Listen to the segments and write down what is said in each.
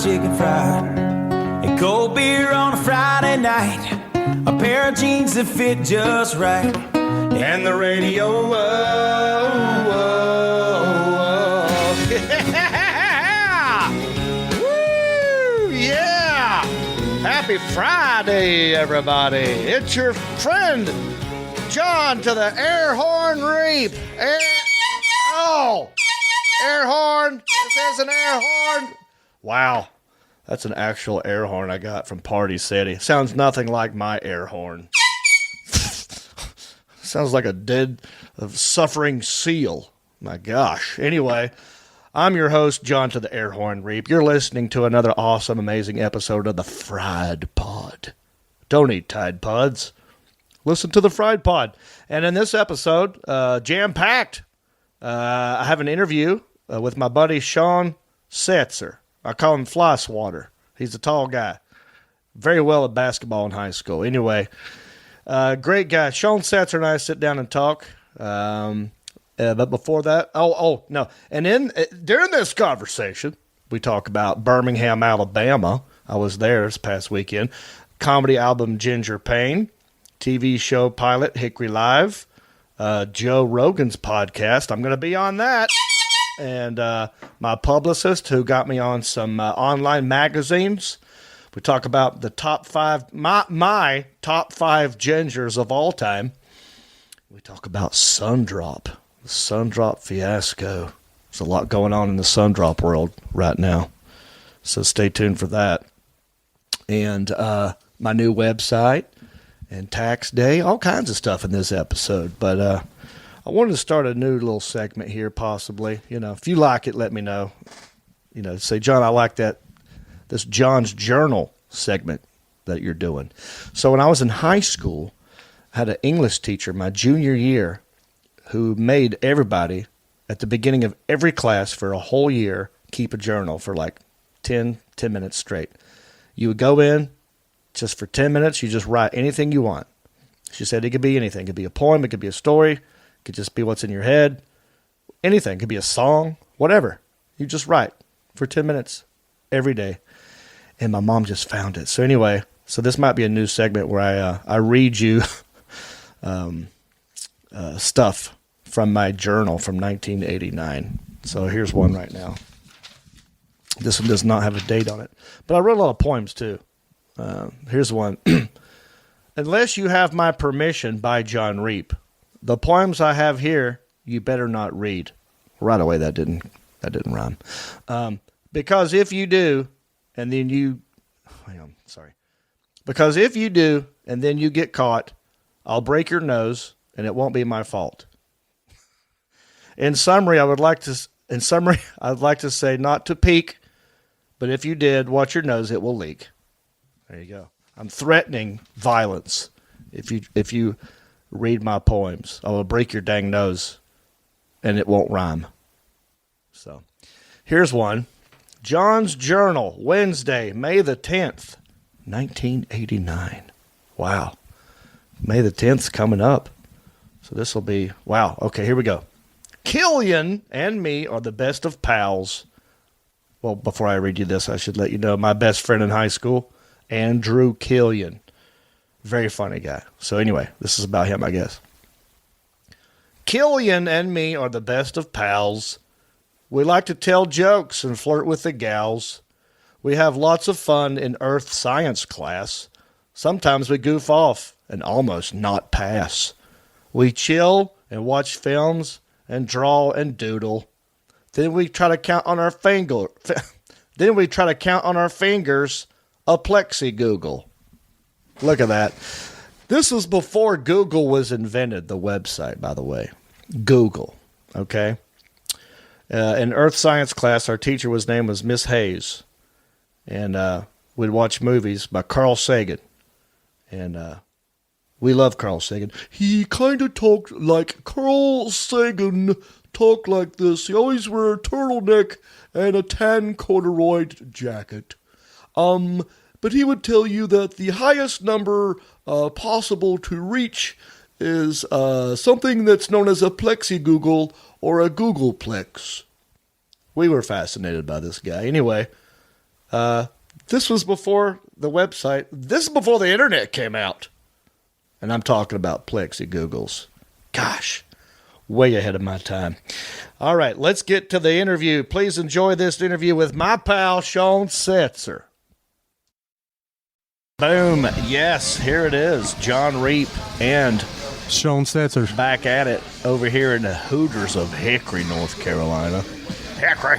chicken fried, and cold beer on a Friday night, a pair of jeans that fit just right, and the radio. Whoa, whoa, whoa. Yeah! Woo! Yeah! Happy Friday, everybody. It's your friend, John to the air horn reap. Air horn. This is an air horn. Wow. That's an actual air horn I got from Party City. Sounds nothing like my air horn. Sounds like a dead, suffering seal. My gosh. Anyway, I'm your host, John to the Air Horn Reap. You're listening to another awesome, amazing episode of the Fried Pod. Don't eat Tide Pods. Listen to the Fried Pod. And in this episode, jam-packed, I have an interview with my buddy Shawn Setzer. I call him Fly Swatter. He's a tall guy. Very well at basketball in high school. Anyway, great guy. Shawn Setzer and I sit down and talk. But before that, no. And during this conversation, we talk about Birmingham, Alabama. I was there this past weekend. Comedy album Ginger Pain. TV show pilot Hickory Live. Joe Rogan's podcast. I'm going to be on that. And my publicist who got me on some online magazines. We talk about the top five, my top five gingers of all time. We talk about Sundrop, the Sundrop fiasco. There's a lot going on in the Sundrop world right now. So stay tuned for that. And my new website and tax day, all kinds of stuff in this episode. But I wanted to start a new little segment here, possibly. You know, if you like it, let me know. You know, say, John, I like this John's Journal segment that you're doing. So when I was in high school, I had an English teacher my junior year who made everybody at the beginning of every class for a whole year keep a journal for like 10 minutes straight. You would go in, just for 10 minutes, you just write anything you want. She said it could be anything. It could be a poem. It could be a story. It could just be what's in your head. Anything. It could be a song. Whatever. You just write for 10 minutes every day. And my mom just found it. So anyway, this might be a new segment where I read you stuff from my journal from 1989. So here's one right now. This one does not have a date on it. But I wrote a lot of poems too. Here's one. Unless you have my permission, by John Reap. The poems I have here, you better not read. Right away, that didn't rhyme. Because if you do, and then you, Because if you do, and then you get caught, I'll break your nose, and it won't be my fault. In summary, I'd like to say not to peek, but if you did, watch your nose, it will leak. There you go. I'm threatening violence if you read my poems. I will break your dang nose, and it won't rhyme. So, here's one. John's Journal, Wednesday, May the 10th, 1989. Wow. May the 10th's coming up. So this will be, wow. Okay, here we go. Killian and me are the best of pals. Well, before I read you this, I should let you know my best friend in high school, Andrew Killian. Very funny guy. So anyway, this is about him, I guess. Killian and me are the best of pals. We like to tell jokes and flirt with the gals. We have lots of fun in earth science class. Sometimes we goof off and almost not pass. We chill and watch films and draw and doodle. Then we try to count on our fingers a plexi Google. Look at that. This was before Google was invented, the website, by the way. Google, okay? In earth science class, our teacher name was Miss Hayes. And we'd watch movies by Carl Sagan. And we love Carl Sagan. He kind of talked like Carl Sagan talked like this. He always wore a turtleneck and a tan corduroy jacket. But he would tell you that the highest number possible to reach is something that's known as a plexi-Google or a Googleplex. We were fascinated by this guy. Anyway, This was before the website. This is before the internet came out. And I'm talking about Plexi Googles. Gosh, way ahead of my time. All right, let's get to the interview. Please enjoy this interview with my pal, Shawn Setzer. Boom. Yes, here it is. John Reap and Shawn Setzer. back at it over here in the Hooters of Hickory, North Carolina. Hickory.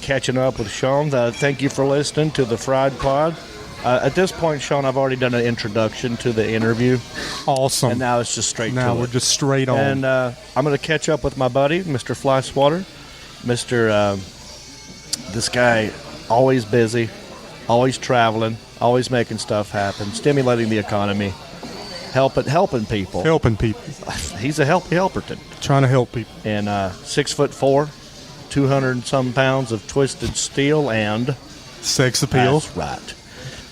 Catching up with Shawn. Thank you for listening to the Fried Pod. At this point, Shawn, I've already done an introduction to the interview. Awesome. And now it's just straight now to we're it. just straight on. And I'm going to catch up with my buddy, Mr. Fly Swatter. This guy, always busy, always traveling, always making stuff happen, stimulating the economy, helping people. Helping people. He's a helperton. Trying to help people. And 6'4", 200 and some pounds of twisted steel and Sex appeal. That's right.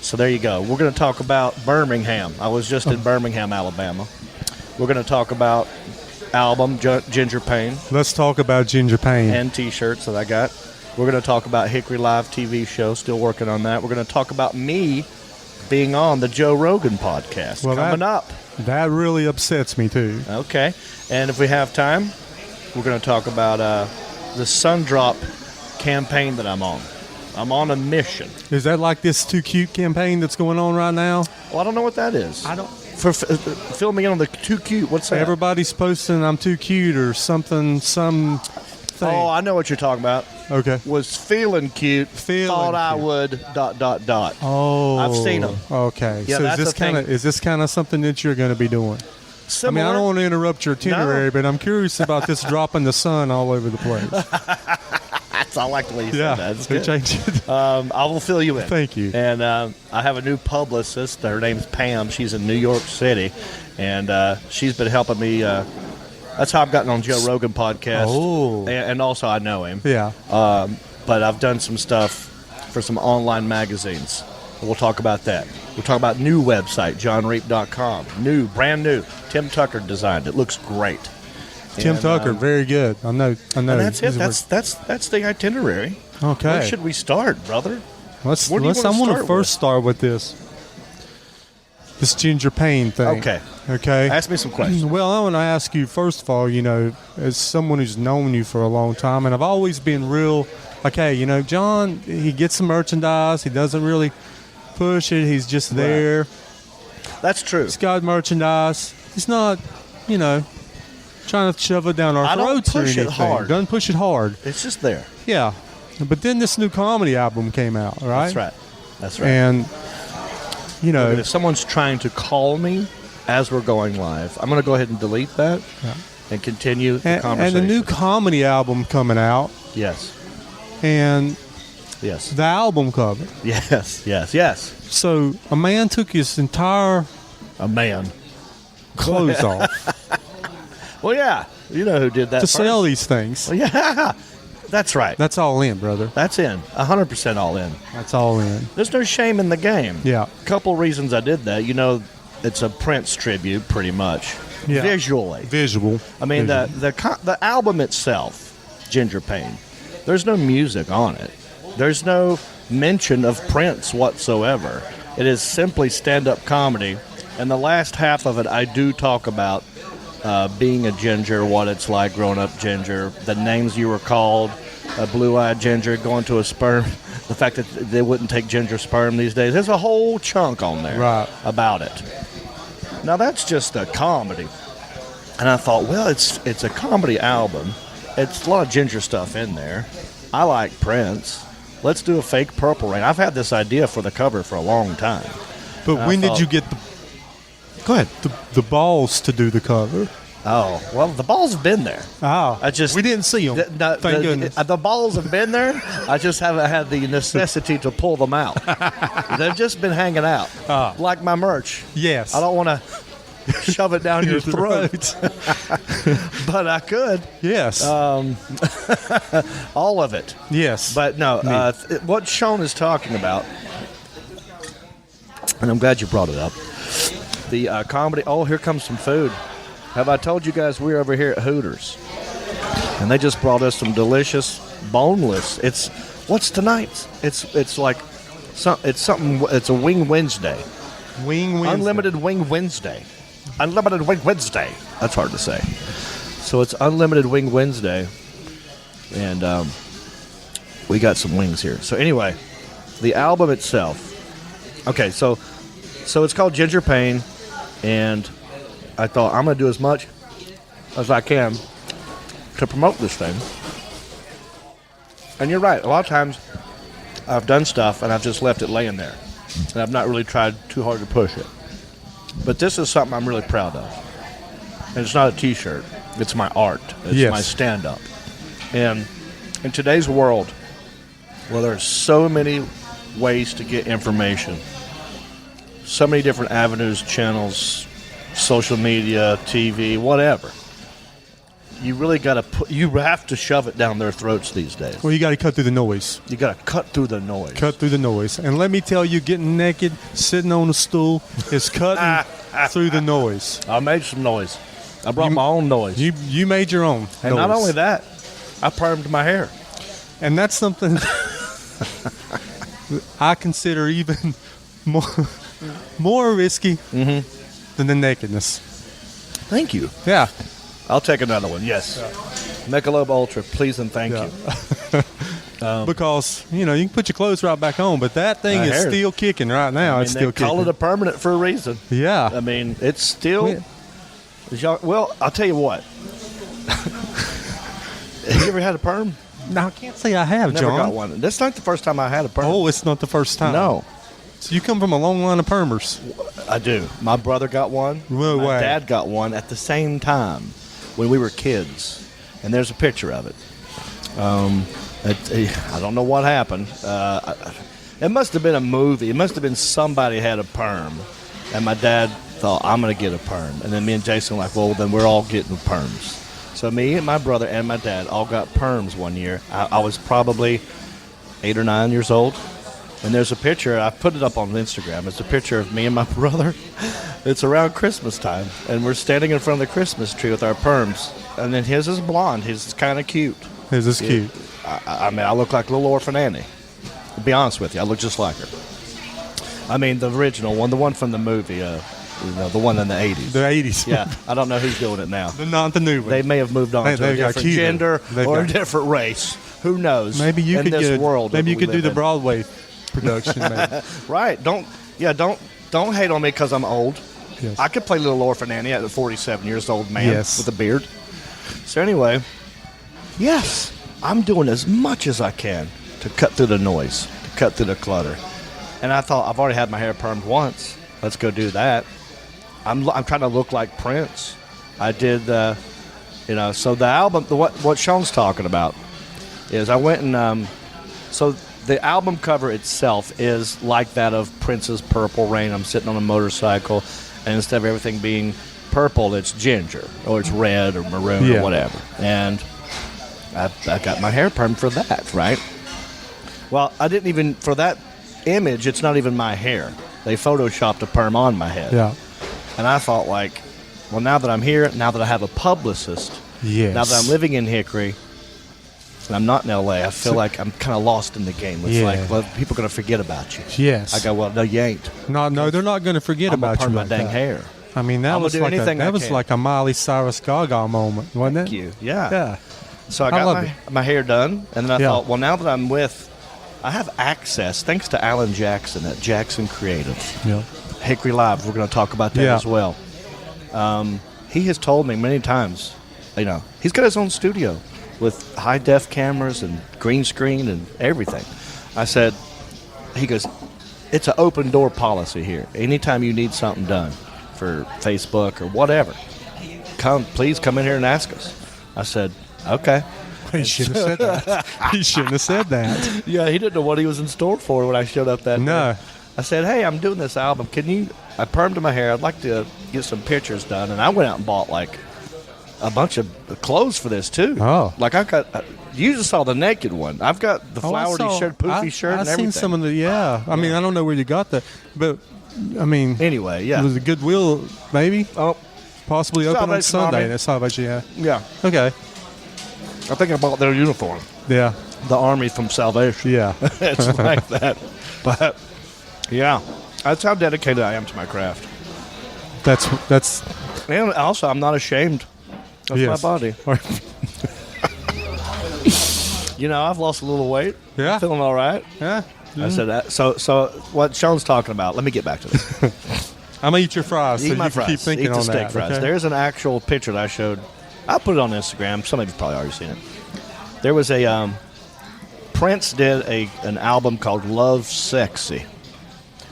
So there you go. We're going to talk about Birmingham. I was just in Birmingham, Alabama. We're going to talk about album Ginger Pain Let's talk about Ginger Pain. and T-shirts that I got. We're going to talk about Hickory Live TV show. Still working on that. We're going to talk about me being on the Joe Rogan podcast coming up. That really upsets me, too. Okay. And if we have time, we're going to talk about the Sundrop campaign that I'm on. I'm on a mission. Is that like this Too Cute campaign that's going on right now? Well, I don't know what that is. I don't. Fill me in on the Too Cute. What's that? Everybody's posting I'm too cute or something, some thing. Oh, I know what you're talking about. Okay. Was feeling cute. Feeling thought I cute. would. ... Oh. I've seen them. Okay. Yeah, so that's is this kind of something that you're going to be doing? Similar. I mean, I don't want to interrupt your itinerary, but I'm curious about this dropping the sun all over the place. I like the way you Yeah, said that. That's they good. changed it. I will fill you in. Thank you. And I have a new publicist. Her name's Pam. She's in New York City, and she's been helping me. That's how I've gotten on Joe Rogan podcast. Oh. And also I know him. Yeah. But I've done some stuff for some online magazines. We'll talk about that. We'll talk about new website, johnreap.com. Brand new. Tim Tucker designed it. Looks great. Tim And, Tucker, very good. I know. And that's it. That's the itinerary. Okay. Where should we start, brother? I Where do you want wanna to start first start with this Ginger Pain thing. Okay. Okay. Ask me some questions. Well, I want to ask you first of all, as someone who's known you for a long time, and I've always been real, like, hey, John, he gets some merchandise, he doesn't really push it, he's just there. That's true. He's got merchandise. He's not, trying to shove it down our I don't throats or push it anything. hard. Doesn't push it hard. It's just there. Yeah. But then this new comedy album came out, right? That's right. And, But if someone's trying to call me as we're going live, I'm going to go ahead and delete that and continue the and conversation. the new comedy album coming out, Yes. and Yes. the album cover. Yes. So a man took his entire A man. clothes off Well, yeah. You know who did that to first. sell these things. Well, yeah. That's right. That's all in, brother. That's in. 100% all in. That's all in. There's no shame in the game. Yeah. Couple reasons I did that. It's a Prince tribute, pretty much. Yeah. Visually. Visual. I mean, the album itself, Ginger Pain, there's no music on it. There's no mention of Prince whatsoever. It is simply stand-up comedy. And the last half of it, I do talk about being a ginger, what it's like growing up ginger, the names you were called, a blue-eyed ginger, going to a sperm, the fact that they wouldn't take ginger sperm these days. There's a whole chunk on there about it. Now, that's just a comedy. And I thought, well, it's a comedy album. It's a lot of ginger stuff in there. I like Prince. Let's do a fake Purple Rain. I've had this idea for the cover for a long time. But when did you get Go ahead. the balls to do the cover? Oh, well, the balls have been there. Oh, we didn't see them. Thank goodness. The balls have been there. I just haven't had the necessity to pull them out. They've just been hanging out, like my merch. Yes. I don't want to shove it down your throat, but I could. Yes. All of it. Yes. But no, what Shawn is talking about, and I'm glad you brought it up, the comedy. Oh, here comes some food. Have I told you guys we're over here at Hooters? And they just brought us some delicious boneless. It's What's tonight's? It's like it's something. It's a Wing Wednesday. Wing Wednesday. Unlimited Wing Wednesday. Unlimited Wing Wednesday. That's hard to say. So it's Unlimited Wing Wednesday, and we got some wings here. So anyway, the album itself. Okay, so it's called Ginger Pain, and I thought I'm going to do as much as I can to promote this thing. And you're right. A lot of times I've done stuff and I've just left it laying there, and I've not really tried too hard to push it. But this is something I'm really proud of. And it's not a T-shirt. It's my art. It's my stand-up. And in today's world, well, there's so many ways to get information. So many different avenues, channels, social media, TV, whatever. You really got to you have to shove it down their throats these days. Well, you got to cut through the noise. You got to cut through the noise. Cut through the noise. And let me tell you, getting naked, sitting on a stool is cutting through the noise. I made some noise. I brought my own noise. You made your own And noise. not only that, I permed my hair. And that's something I consider even more risky than the nakedness. Thank you. Yeah. I'll take another one, yes. Michelob Ultra, please and thank you. Because, you can put your clothes right back on, but that thing is still kicking right now. It's still they call kicking. it a permanent for a reason. Yeah. I mean, it's still... Well, I'll tell you what. Have you ever had a perm? No, I can't say I have, Never John. got one. That's not the first time I had a perm. Oh, it's not the first time. No. So you come from a long line of permers. I do. My brother got one. No My way. dad got one at the same time when we were kids. And there's a picture of it. I don't know what happened. It must have been a movie. It must have been somebody had a perm. And my dad thought, I'm going to get a perm. And then me and Jason were like, well, then we're all getting perms. So me and my brother and my dad all got perms one year. I was probably 8 or 9 years old. And there's a picture. I put it up on Instagram. It's a picture of me and my brother. It's around Christmas time. And we're standing in front of the Christmas tree with our perms. And then his is blonde. His is kind of cute. His is cute. I mean, I look like little orphan Annie. To be honest with you, I look just like her. I mean, the original one, the one from the movie, the one in the 80s. The 80s. Yeah, I don't know who's doing it now. Not the new one. They may have moved on to a got different cuter. gender or a different race. Who knows? Maybe you in could this get. world Maybe that you we could do live the in. Broadway production. Maybe. Right? Don't hate on me because I'm old. Yes. I could play Little Orphan Annie at a 47 years old man Yes. with a beard. So anyway, yes, I'm doing as much as I can to cut through the noise, to cut through the clutter. And I thought, I've already had my hair permed once. Let's go do that. I'm trying to look like Prince. I did, so the album, what Shawn's talking about is I went and, so the album cover itself is like that of Prince's Purple Rain. I'm sitting on a motorcycle, and instead of everything being purple, it's ginger, or it's red or maroon or whatever. And I got my hair permed for that, right? Well, I didn't even, for that image, it's not even my hair. They photoshopped a perm on my head. Yeah. And I thought, like, well, now that I'm here, now that I have a publicist, Yes. now that I'm living in Hickory, and I'm not in L.A., I feel like I'm kind of lost in the game. It's like, well, people are going to forget about you. Yes. I go, well, no, you ain't. No, they're not going to forget I'm going about to you perm my like dang that. hair. I mean, that I'm was gonna do like anything I can. like a Miley Cyrus Gaga moment, wasn't it? Thank you. Yeah. Yeah. So I love got my hair done, and then I Yeah. thought, well, now that I'm I have access, thanks to Alan Jackson at Jackson Creative. Yeah. Hickory Live, we're going to talk about that Yeah. as well. He has told me many times, he's got his own studio with high-def cameras and green screen and everything. He goes, it's an open-door policy here. Anytime you need something done for Facebook or whatever, please come in here and ask us. I said, okay. He shouldn't have said that. He shouldn't have said that. Yeah, he didn't know what he was in store for when I showed up that No. day. I said, hey, I'm doing this album. I permed my hair. I'd like to get some pictures done. And I went out and bought, like, a bunch of clothes for this, too. Oh. Like, I got, you just saw the naked one. I've got the flowery shirt, poofy shirt, and I've everything. seen some of the, I mean, I don't know where you got that, but, I mean. Anyway, yeah. It was a Goodwill, maybe? Oh, Possibly open on Salvation Sunday. Army. That's Salvation, yeah. yeah. Okay. I think I bought their uniform. Yeah. The Army from Salvation. Yeah. It's like that. But, yeah, that's how dedicated I am to my craft. That's. And also, I'm not ashamed of Yes. my body. I've lost a little weight. Yeah. I'm feeling all right. Yeah. I said that. So what Sean's talking about, let me get back to this. I'm going to eat your fries Eat so my you can fries. keep thinking Eat the on steak that. fries. Okay? There's an actual picture that I showed. I'll put it on Instagram. Some of you've probably already seen it. There was a Prince did an album called Love Sexy,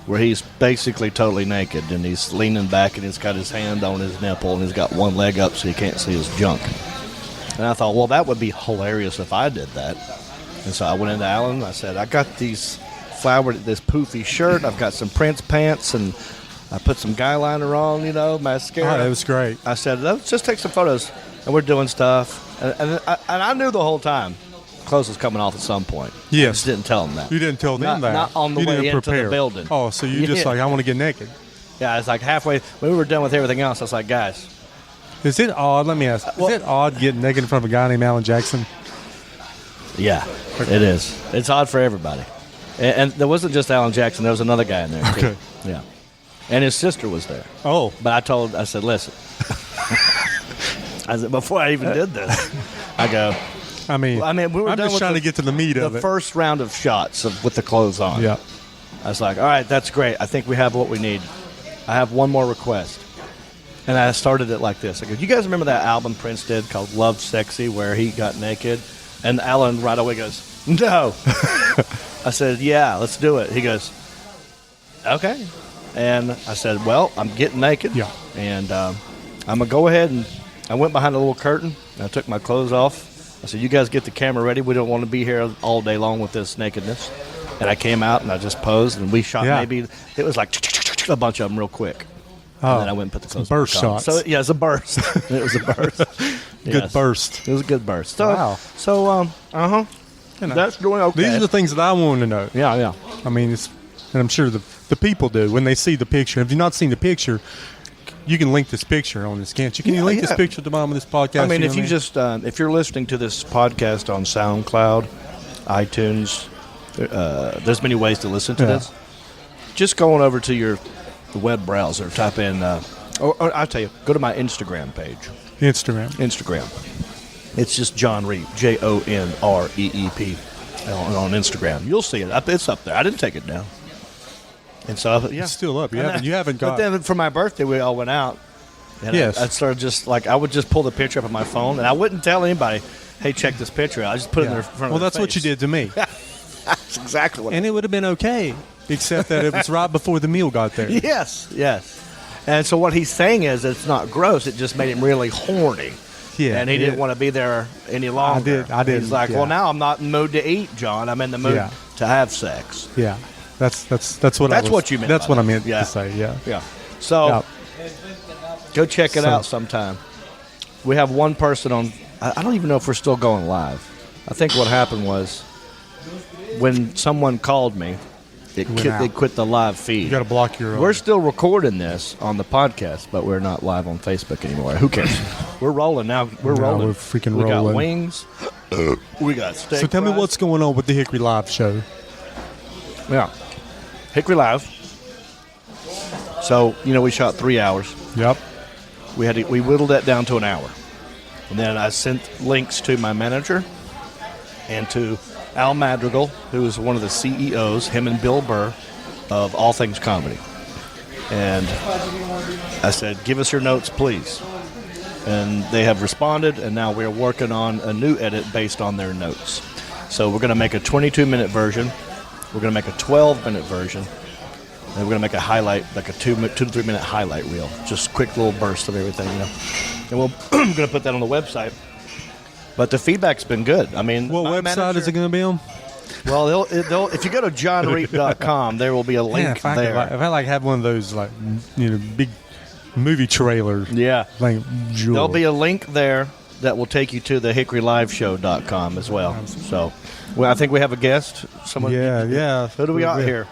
where he's basically totally naked, and he's leaning back, and he's got his hand on his nipple, and he's got one leg up so you can't see his junk. And I thought, well, that would be hilarious if I did that. And so I went into Alan, and I said, I got this poofy shirt, I've got some Prince pants, and I put some guy liner on, mascara. Oh, that was great. I said, let's just take some photos. And we're doing stuff. And I knew the whole time clothes was coming off at some point. Yes. I just didn't tell them that. You didn't tell them that. Not on the you way didn't into prepare. the building. Oh, so you just Yeah. like, I want to get naked. Yeah, it's like halfway. When we were done with everything else, I was like, guys. Is it odd? Let me ask. Is it odd getting naked in front of a guy named Alan Jackson? Yeah, it is. It's odd for everybody. And there wasn't just Alan Jackson. There was another guy in there, too. Okay. Yeah. And his sister was there. Oh. But I said, listen. I said, before I even did this, I go, I mean, we were I'm done just with trying to get to the meat of the it. first round of shots with the clothes on. Yeah. I was like, all right, that's great. I think we have what we need. I have one more request. And I started it like this. I go, you guys remember that album Prince did called Love Sexy where he got naked? And Alan right away goes, no. I said, yeah, let's do it. He goes, okay. And I said, well, I'm getting naked. Yeah. And I'm going to go ahead, and I went behind a little curtain. And I took my clothes off. I said, you guys get the camera ready. We don't want to be here all day long with this nakedness. And I came out, and I just posed, and we shot maybe, it was like a bunch of them real quick. And then I went and put the clothes burst back on. shots. So, yeah, it's a burst. It was a burst. Good burst. It was a good burst. So, Wow. So, that's going okay. These are the things that I want to know. Yeah. I mean, and I'm sure the people do when they see the picture. If you've not seen the picture, you can link this picture on this, can't you? Can you link this picture at the bottom of this podcast? I mean, if you just if you're listening to this podcast on SoundCloud, iTunes, there's many ways to listen to this. Just going over to your web browser, type in, or I'll tell you, go to my Instagram page. Instagram. It's just John Reep, JONREEP, on Instagram. You'll see it. It's up there. I didn't take it down. And so, yeah. It's still up. You haven't got. But then for my birthday, we all went out. And yes. I started just like, I would just pull the picture up on my phone, and I wouldn't tell anybody, hey, check this picture out. I just put it in their front of their that's what you did to me. That's exactly what. And it would have been okay, except that it was right before the meal got there. Yes. And so what he's saying is it's not gross. It just made him really horny. Yeah. And he didn't want to be there any longer. I did. He's like, well, now I'm not in the mood to eat, John. I'm in the mood to have sex. Yeah. That's what you meant. That's what I meant to say. Yeah. Yeah. So go check it out sometime. We have one person on. I don't even know if we're still going live. I think what happened was when someone called me, it quit the live feed. You got to block your. We're still recording this on the podcast, but we're not live on Facebook anymore. Who cares? We're rolling now. We're rolling. We're freaking we rolling. We got wings. We got steak. So tell me fries. what's going on with the Hickory Live show. Yeah. Hickory Live. So, we shot 3 hours. Yep. We whittled that down to an hour. And then I sent links to my manager and to Al Madrigal, who is one of the CEOs, him and Bill Burr, of All Things Comedy. And I said, give us your notes, please. And they have responded, and now we're working on a new edit based on their notes. So we're going to make a 22-minute version. We're going to make a 12-minute version. And we're going to make a highlight, like a 2 to 3 minute highlight reel. Just quick little burst of everything, And we're going to put that on the website. But the feedback's been good. I mean, what website is it going to be on? Well, they'll if you go to johnreep.com, there will be a link there. If I have one of those big movie trailers. Yeah. Like there'll be a link there that will take you to the hickoryliveshow.com as well. So, I think we have a guest. Someone. Yeah. Who do we got here?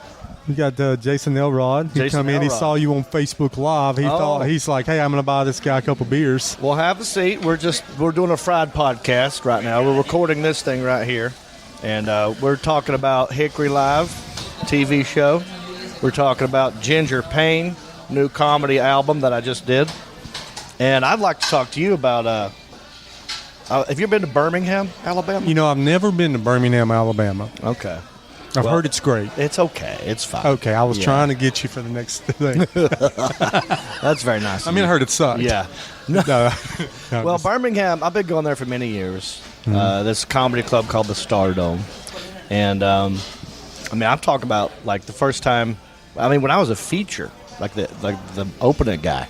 We got Jason Elrod. He Jason come in. He Elrod. saw you on Facebook Live. He thought he's like, "Hey, I'm going to buy this guy a couple beers." Well, have a seat. We're doing a fried podcast right now. We're recording this thing right here, and we're talking about Hickory Live TV show. We're talking about Ginger Payne, new comedy album that I just did, and I'd like to talk to you about. Have you been to Birmingham, Alabama? You know, I've never been to Birmingham, Alabama. Okay. I've heard it's great. It's okay. It's fine. Okay, I was trying to get you for the next thing. That's very nice. I mean, I heard it sucked. Yeah. No. Well, Birmingham, I've been going there for many years. This comedy club called the Stardome. And, I mean, I'm talking about, like, the first time, I mean, when I was a feature, like the opening guy,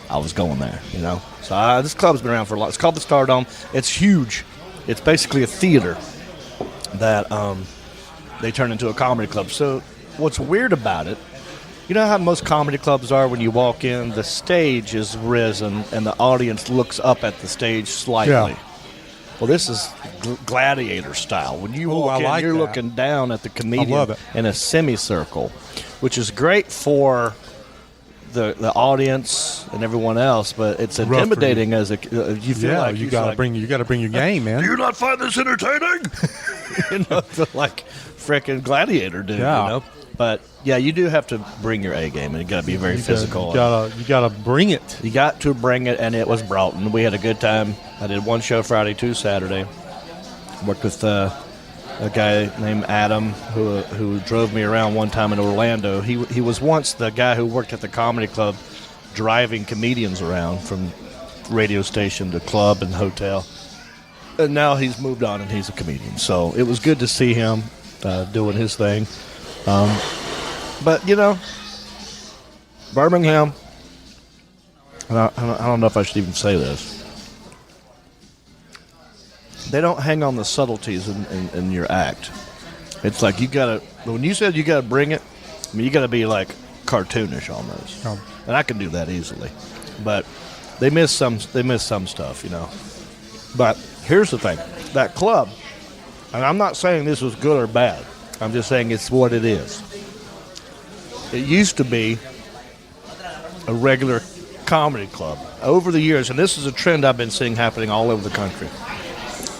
I was going there, you know. So this club's been around for a lot. It's called the Stardome. It's huge. It's basically a theater that they turn into a comedy club. So what's weird about it, you know how most comedy clubs are when you walk in, the stage is risen and the audience looks up at the stage slightly. Yeah. Well, this is gladiator style. When you walk in, like you're that. looking down at the comedian love it. in a semicircle, which is great for the audience and everyone else, but it's for you. intimidating as you feel like you got to bring your game, man. Do you not find this entertaining? You know, like freaking gladiator dude. Yeah. You know, but yeah, you do have to bring your A game, and you got to be very physical. You gotta bring it. You got to bring it, and it was brought. And we had a good time. I did one show Friday, 2 Saturday. Worked with a guy named Adam who drove me around one time in Orlando. He was once the guy who worked at the comedy club driving comedians around from radio station to club and hotel. And now he's moved on and he's a comedian. So it was good to see him doing his thing. But, you know, Birmingham, and I don't know if I should even say this. They don't hang on the subtleties in your act. It's like you gotta. When you said you gotta bring it, I mean you gotta be like cartoonish almost, and I can do that easily. But they miss some stuff, you know. But here's the thing: that club, and I'm not saying this was good or bad. I'm just saying it's what it is. It used to be a regular comedy club. Over the years, and this is a trend I've been seeing happening all over the country.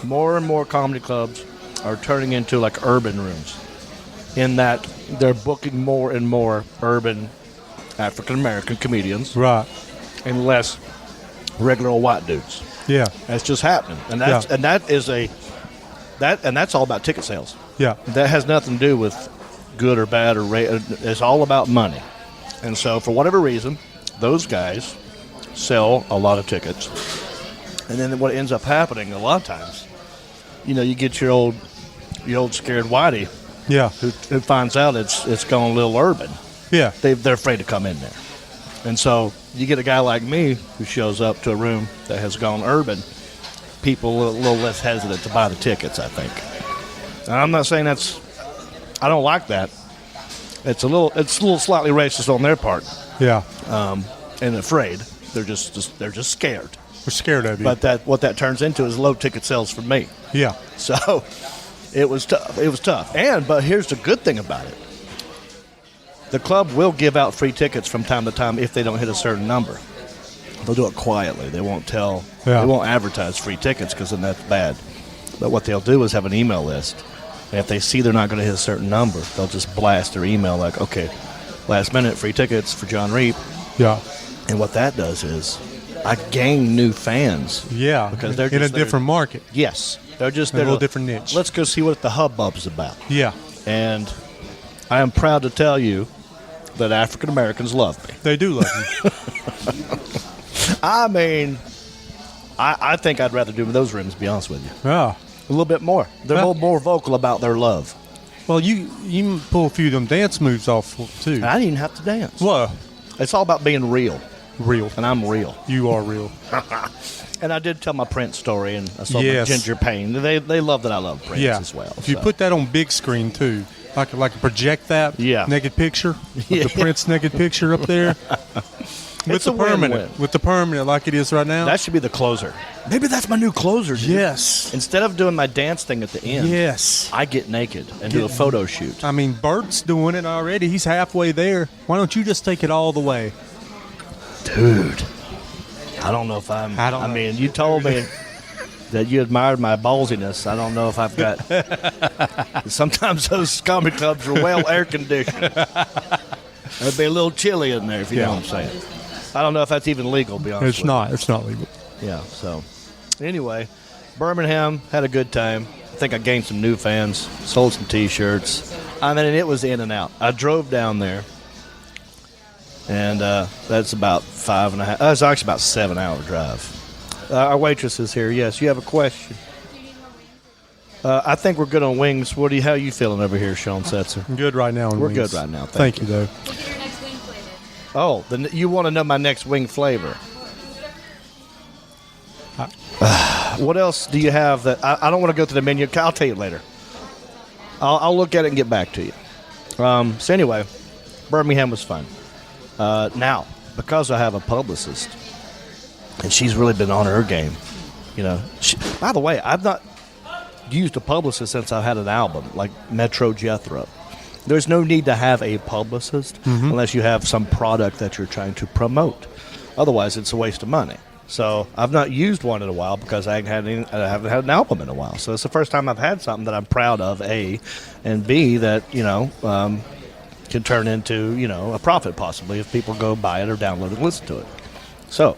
More and more comedy clubs are turning into like urban rooms, in that they're booking more and more urban African-American comedians. Right. And less regular old white dudes. Yeah. That's just happening. And that's all about ticket sales. Yeah. That has nothing to do with good or bad or it's all about money. And so for whatever reason, those guys sell a lot of tickets. And then what ends up happening a lot of times, you know, you get your old scared whitey Yeah. who finds out it's gone a little urban. Yeah. They're afraid to come in there. And so you get a guy like me who shows up to a room that has gone urban, people a little less hesitant to buy the tickets, I think. And I'm not saying I don't like that. It's a little slightly racist on their part. Yeah. And afraid. They're just scared. We're scared of you. But what that turns into is low ticket sales for me. Yeah. So it was tough. It was tough. But here's the good thing about it. The club will give out free tickets from time to time if they don't hit a certain number. They'll do it quietly. They won't tell. Yeah. They won't advertise free tickets because then that's bad. But what they'll do is have an email list. And if they see they're not going to hit a certain number, they'll just blast their email like, okay, last minute free tickets for John Reap. Yeah. And what that does is I gain new fans. Yeah. Because they're in just a different market. Yes. They're just A there little to- different niche. Let's go see what the hubbub's about. Yeah. And I am proud to tell you that African Americans love me. They do love you. I mean, I think I'd rather do those rooms, to be honest with you. Yeah. A little bit more. They're Well- more vocal about their love. Well, you pull a few of them dance moves off too. And I didn't even have to dance. Well, It's all about being real. real. And I'm real. You are real. And I did tell my Prince story, and I saw Yes. my Ginger Payne. They love that I love Prince Yeah. as well. If you so. put that on big screen too, like project that Yeah. naked picture, with Yeah. the Prince naked picture up there. It's a win-win. With the permanent like it is right now. That should be the closer. Maybe that's my new closer, dude. Yes. Instead of doing my dance thing at the end, Yes. I get naked and do a photo shoot. I mean, Bert's doing it already. He's halfway there. Why don't you just take it all the way? Dude, I don't know if I'm... I don't know. mean, you told me that you admired my ballsiness. I don't know if I've got... Sometimes those comedy clubs are well air-conditioned. It'd be a little chilly in there, if you know what I'm saying. I don't know if that's even legal, to be honest with you. It's not legal. Yeah, so anyway, Birmingham, had a good time. I think I gained some new fans, sold some T-shirts. I mean, it was in and out. I drove down there, and that's about 5.5. It's actually about 7-hour drive. Our waitress is here. Yes, you have a question. I think we're good on wings. How are you feeling over here, Shawn Setzer? I'm good right now. We're good right now. Thank you, though. Oh, then you want to know my next wing flavor. What else do you have that... I don't want to go through the menu. I'll tell you later. I'll look at it and get back to you. So anyway, Birmingham was fun. Now, because I have a publicist, and she's really been on her game, you know. By the way, I've not used a publicist since I've had an album, like Metro Jethro. There's no need to have a publicist unless you have some product that you're trying to promote. Otherwise, it's a waste of money. So I've not used one in a while because I haven't had an album in a while. So it's the first time I've had something that I'm proud of, A, and B, that, can turn into, a profit possibly if people go buy it or download it and listen to it. So,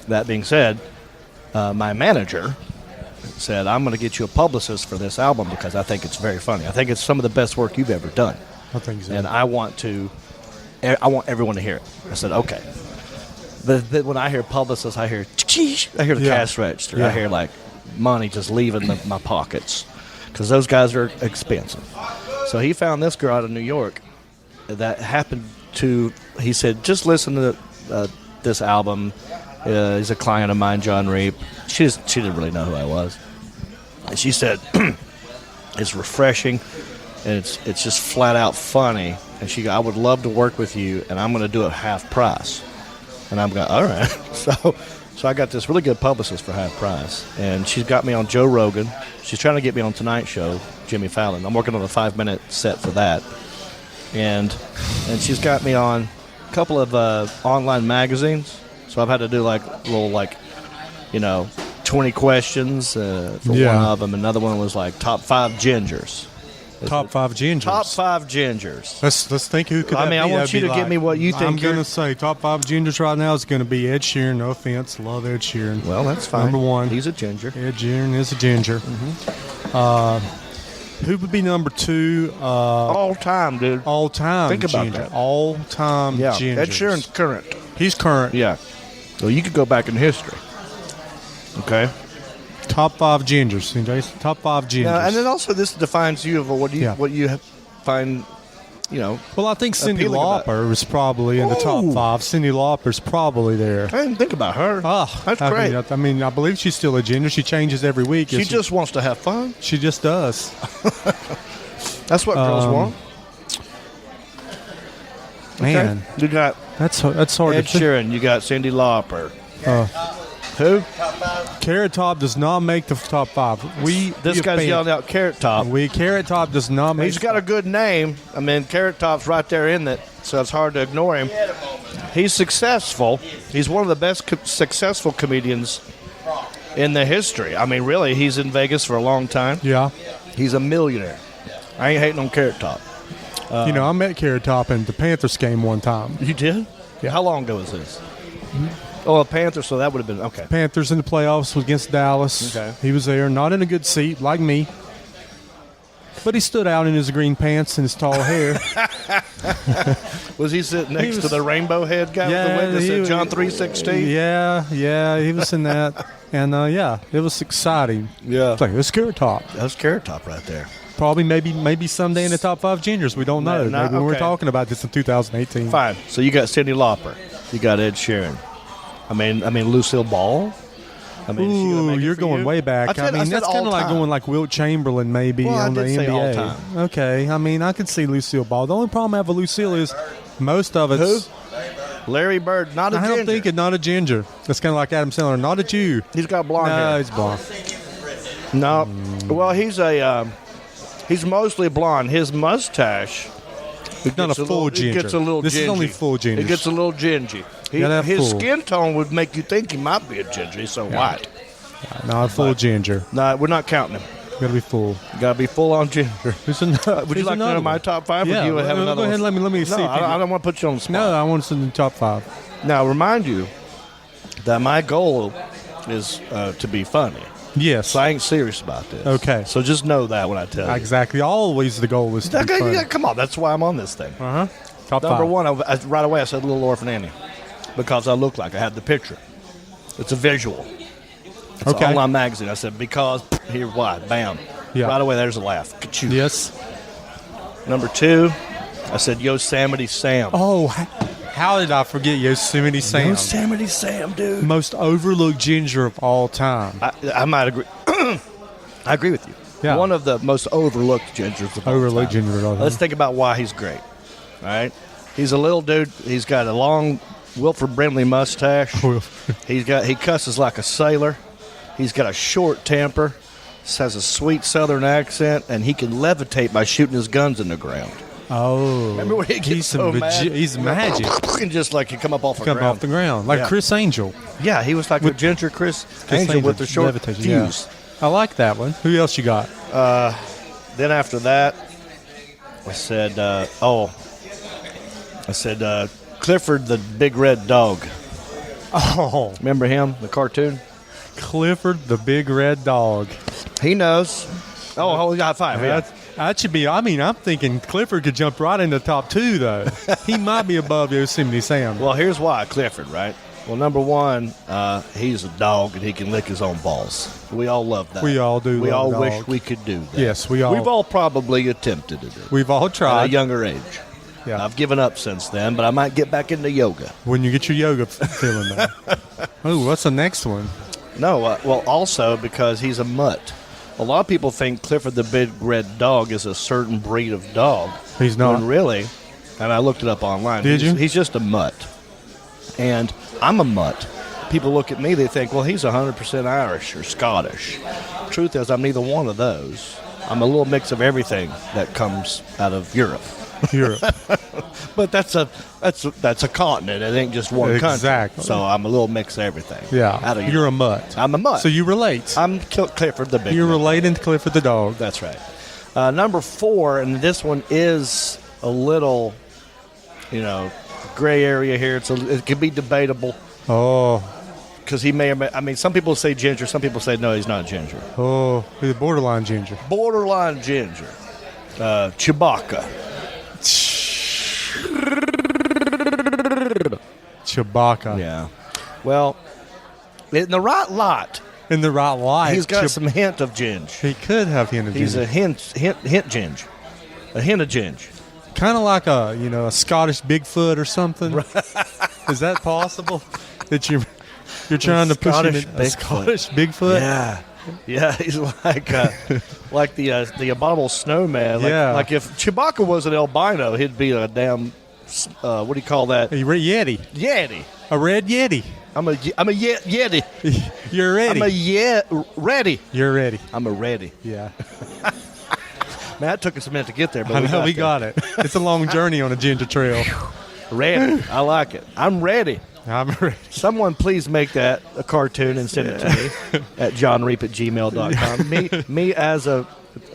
that being said, my manager said, I'm going to get you a publicist for this album because I think it's very funny. I think it's some of the best work you've ever done. I think so. And I want everyone to hear it. I said, okay. But when I hear publicist, I hear the cash register. Yeah. I hear like money just leaving my pockets because those guys are expensive. So he found this girl out of New York that happened to, he said, just listen to this album. He's a client of mine, John Reap. She didn't really know who I was. And she said, it's refreshing, and it's just flat out funny. And she go, I would love to work with you, and I'm going to do it half price. And I'm going, all right. So I got this really good publicist for half price. And she's got me on Joe Rogan. She's trying to get me on Tonight Show, Jimmy Fallon. I'm working on a 5-minute set for that. And she's got me on a couple of online magazines. So I've had to do little 20 questions for one of them. Another one was like top 5 gingers. Top 5 gingers. Top 5 gingers. Let's think who could that be. I want you to give me what you think. I'm going to say top 5 gingers right now is going to be Ed Sheeran. No offense. Love Ed Sheeran. Well, that's fine. Number 1. He's a ginger. Ed Sheeran is a ginger. Who would be number 2? All time, dude. All time Think about ginger. that. All time gingers. Ed Sheeran's current. He's current. Yeah. So you could go back in history. Okay. Top 5 gingers, Jason. Top 5 gingers. Yeah, and then also this defines you of what you find, Well, I think Cyndi appealing about Lauper was probably in the top 5. Cyndi Lauper's probably there. I didn't think about her. Oh, That's great. I believe she's still a ginger. She changes every week. She just wants to have fun. She just does. That's what girls want. Man, Okay. You got that's hard Ed to think. Sheeran. You got Cyndi Lauper. Who? Carrot Top does not make the top 5. This guy's yelling out Carrot Top. Carrot Top does not make. He's got a good name. I mean, Carrot Top's right there in it, so it's hard to ignore him. He's successful. He's one of the best successful comedians in the history. I mean, really, he's in Vegas for a long time. Yeah. He's a millionaire. I ain't hating on Carrot Top. I met Carrot Top in the Panthers game one time. You did? Yeah. How long ago was this? Oh, a Panther, so that would have been, okay. Panthers in the playoffs against Dallas. Okay. He was there, not in a good seat, like me. But he stood out in his green pants and his tall hair. Was he sitting next to the rainbow head guy with the witness at John 3:16? Yeah, he was in that. And, it was exciting. Yeah. It's like, it's Carrot Top. That's Carrot Top right there. Probably, maybe someday in the top 5 gingers. We don't know. No, Maybe we were okay. talking about this in 2018. Fine. So you got Cyndi Lauper. You got Ed Sheeran. I mean Lucille Ball. I mean, is she gonna Ooh, make it you're for going you? way back. I said that's kind of like all-time. going like Wilt Chamberlain maybe Well, I on the did say NBA. all-time. Okay, I mean I could see Lucille Ball. The only problem I have with Lucille is most of it's Larry Bird, not a I ginger. don't think it's not a ginger. It's kind of like Adam Sandler. Not a Jew. He's got blonde hair. No, he's blonde. No. Well, he's mostly blonde. His mustache. Not a full ginger. It gets a little This gingy. is only full ginger. It gets a little gingy. His skin tone would make you think he might be a ginger. He's so white. Not a full ginger. No, we're not counting him. Got to be full. Got to be full on ginger. Would you like to know my top 5? Yeah, or do you have another go ahead. one? Let me see. No, I don't want to put you on the spot. No, I want to see the top 5. Now, remind you that my goal is to be funny. Yes. So I ain't serious about this. Okay. So just know that when I tell you. Exactly. Always the goal is to be funny. Yeah, come on. That's why I'm on this thing. Top Number 5. 1, right away I said Little Orphan Annie because I look like I had the picture. It's a visual. It's Okay. an online magazine. I said because here's why. Bam. Yeah. Right away there's a laugh. Ka-choo. Yes. Number 2, I said Yosemite Sam. Oh, how did I forget Yosemite Sam? Yosemite Sam, dude. Most overlooked ginger of all time. I might agree. I agree with you. Yeah. One of the most overlooked gingers of all Overlooked time. ginger of all time. Let's think about why he's great. All right? He's a little dude. He's got a long Wilford Brimley mustache. He cusses like a sailor. He's got a short temper. Has a sweet southern accent, and he can levitate by shooting his guns in the ground. Oh. Remember when he gets so mad? He's magic. And just like he come up off the Come ground. off the ground. Like Yeah. Chris Angel. Yeah, he was like a ginger Chris Angel with the short levitation, fuse. yeah. I like that one. Who else you got? Then after that, I said, Clifford the Big Red Dog. Oh. Remember him, the cartoon? Clifford the Big Red Dog. He knows. Oh, we got 5. Yeah. That should be, I'm thinking Clifford could jump right in the top 2, though. He might be above Yosemite Sam. Well, here's why, Clifford, right? Well, number 1, he's a dog and he can lick his own balls. We all love that. We all do We love all a wish dog. we could do that. Yes, we all. We've all probably attempted it We've all at a tried. younger age. Yeah. I've given up since then, but I might get back into yoga. When you get your yoga feeling there. Oh, what's the next one? No, well, also because he's a mutt. A lot of people think Clifford the Big Red Dog is a certain breed of dog. He's not. When really, and I looked it up online. Did you? He's just a mutt. And I'm a mutt. People look at me, they think, well, he's 100% Irish or Scottish. Truth is, I'm neither one of those. I'm a little mix of everything that comes out of Europe. Europe. But that's a continent. It ain't just one country. Exactly. So I'm a little mix of everything. Yeah. Out of You're Europe. a mutt. I'm a mutt. So you relate. I'm Clifford the Big You're Red Dog. relating to Clifford the dog. That's right. Number 4, and this one is a little, gray area here. It could be debatable Oh. because he may or may. I mean, some people say ginger. Some people say no, he's not ginger. Oh. He's a borderline ginger. Borderline ginger. Chewbacca. Chewbacca. Yeah. Well, in the right lot, In the right light. he's got some hint of ginge. He could have hint of He's ginger. a hint ginge. A hint of ginge. Kind of like a Scottish Bigfoot or something. Is that possible? That you're trying to push him Scottish in Bigfoot. a Scottish Bigfoot? Yeah, he's like the abominable snowman. Like, Yeah. like if Chewbacca was an albino, he'd be a damn what do you call that? A red Yeti. Yeti. A red Yeti. I'm a Yeti. You're ready. Ready. You're ready. I'm a ready. Yeah. Man, that took us a minute to get there, but I know we there. got it. It's a long journey on a ginger trail. Ready. I like it. I'm ready. I'm ready. Someone please make that a cartoon and send it to me at johnreap@gmail.com. Me as a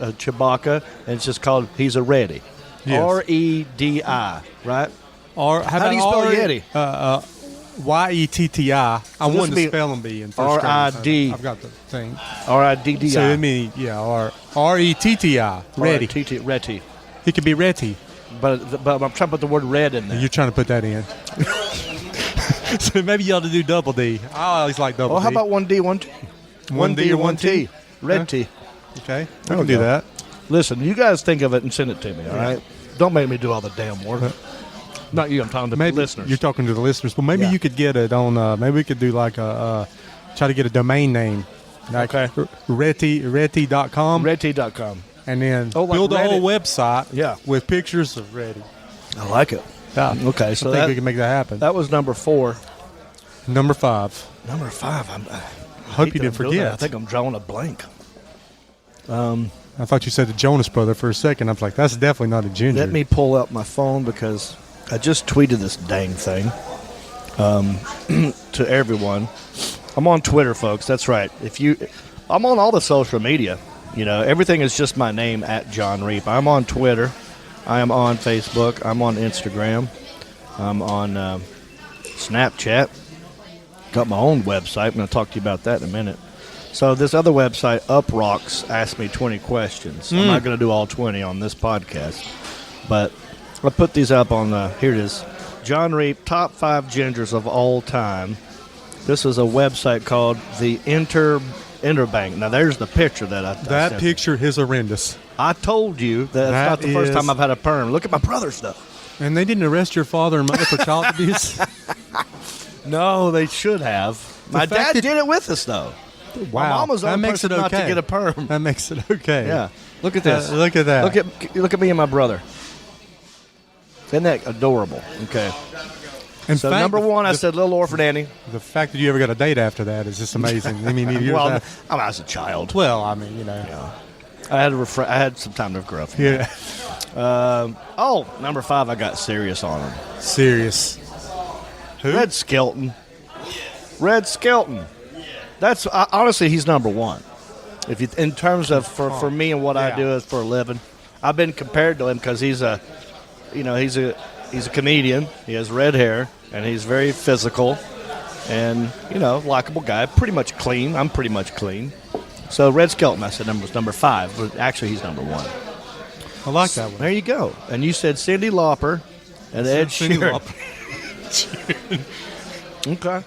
Chewbacca, and it's just called He's a Ready. Yes. Redi, right? Or How do you spell Yeti? Yetti. I this wanted would to be spell them B in first grade. R-I-D. I've got the thing. R-I-D-D-I. So it means, R-E-T-T-I. Ready. Ready. He could be ready. But I'm trying to put the word red in there. You're trying to put that in. So maybe you ought to do double D. I always like double Oh, D. how about 1D, 1T? 1D or 1T? Red Huh? T. Okay. I There can we do go. that. Listen, you guys think of it and send it to me, all right? Don't make me do all the damn work. Not you, I'm talking to Maybe listeners. You're talking to the listeners, but maybe Yeah. you could get it on. Maybe we could do like try to get a domain name. Like Okay. Reti.com. RedT.com. And then Oh, like build a whole Reddit. website Yeah. with pictures of Reddy. I like it. Yeah. Okay, so I think we can make that happen. That was number 4. Number 5. Number 5. I hope you didn't forget. I think I'm drawing a blank. I thought you said the Jonas Brother for a second. I was like, that's definitely not a ginger. Let me pull up my phone because I just tweeted this dang thing to everyone. I'm on Twitter, folks. That's right. I'm on all the social media. Everything is just my name at John Reap. I'm on Twitter. I am on Facebook. I'm on Instagram. I'm on Snapchat. Got my own website. I'm going to talk to you about that in a minute. So this other website, UpRocks, asked me 20 questions. I'm not going to do all 20 on this podcast. But I put these up on here it is. John Reap, top 5 gingers of all time. This is a website called the Interbank. Now, there's the picture that I That picture is horrendous. I told you that's not the first time I've had a perm. Look at my brother's stuff. And they didn't arrest your father and mother for child abuse? No, they should have. My dad did it with us, though. Wow. My mom was the that only makes person it okay. not to get a perm. That makes it okay. Yeah. Look at this. Look at that. Look at me and my brother. Isn't that adorable? Okay. In So fact, number 1, I said Little Orphan Annie. The fact that you ever got a date after that is just amazing. I mean, years Well, after. I was a child. Well, I mean, I had some time to grow up. Yeah. Number 5, I got serious on him. Serious. Who? Red Skelton. Red Skelton. That's honestly, he's number 1. If you, in terms of for me and what I do for a living, I've been compared to him because he's a comedian. He has red hair and he's very physical, and likable guy. Pretty much clean. I'm pretty much clean. So Red Skelton, I said was number 5, but actually he's number 1. I like that one. There you go. And you said Cyndi Lauper and Ed Sheeran. Okay.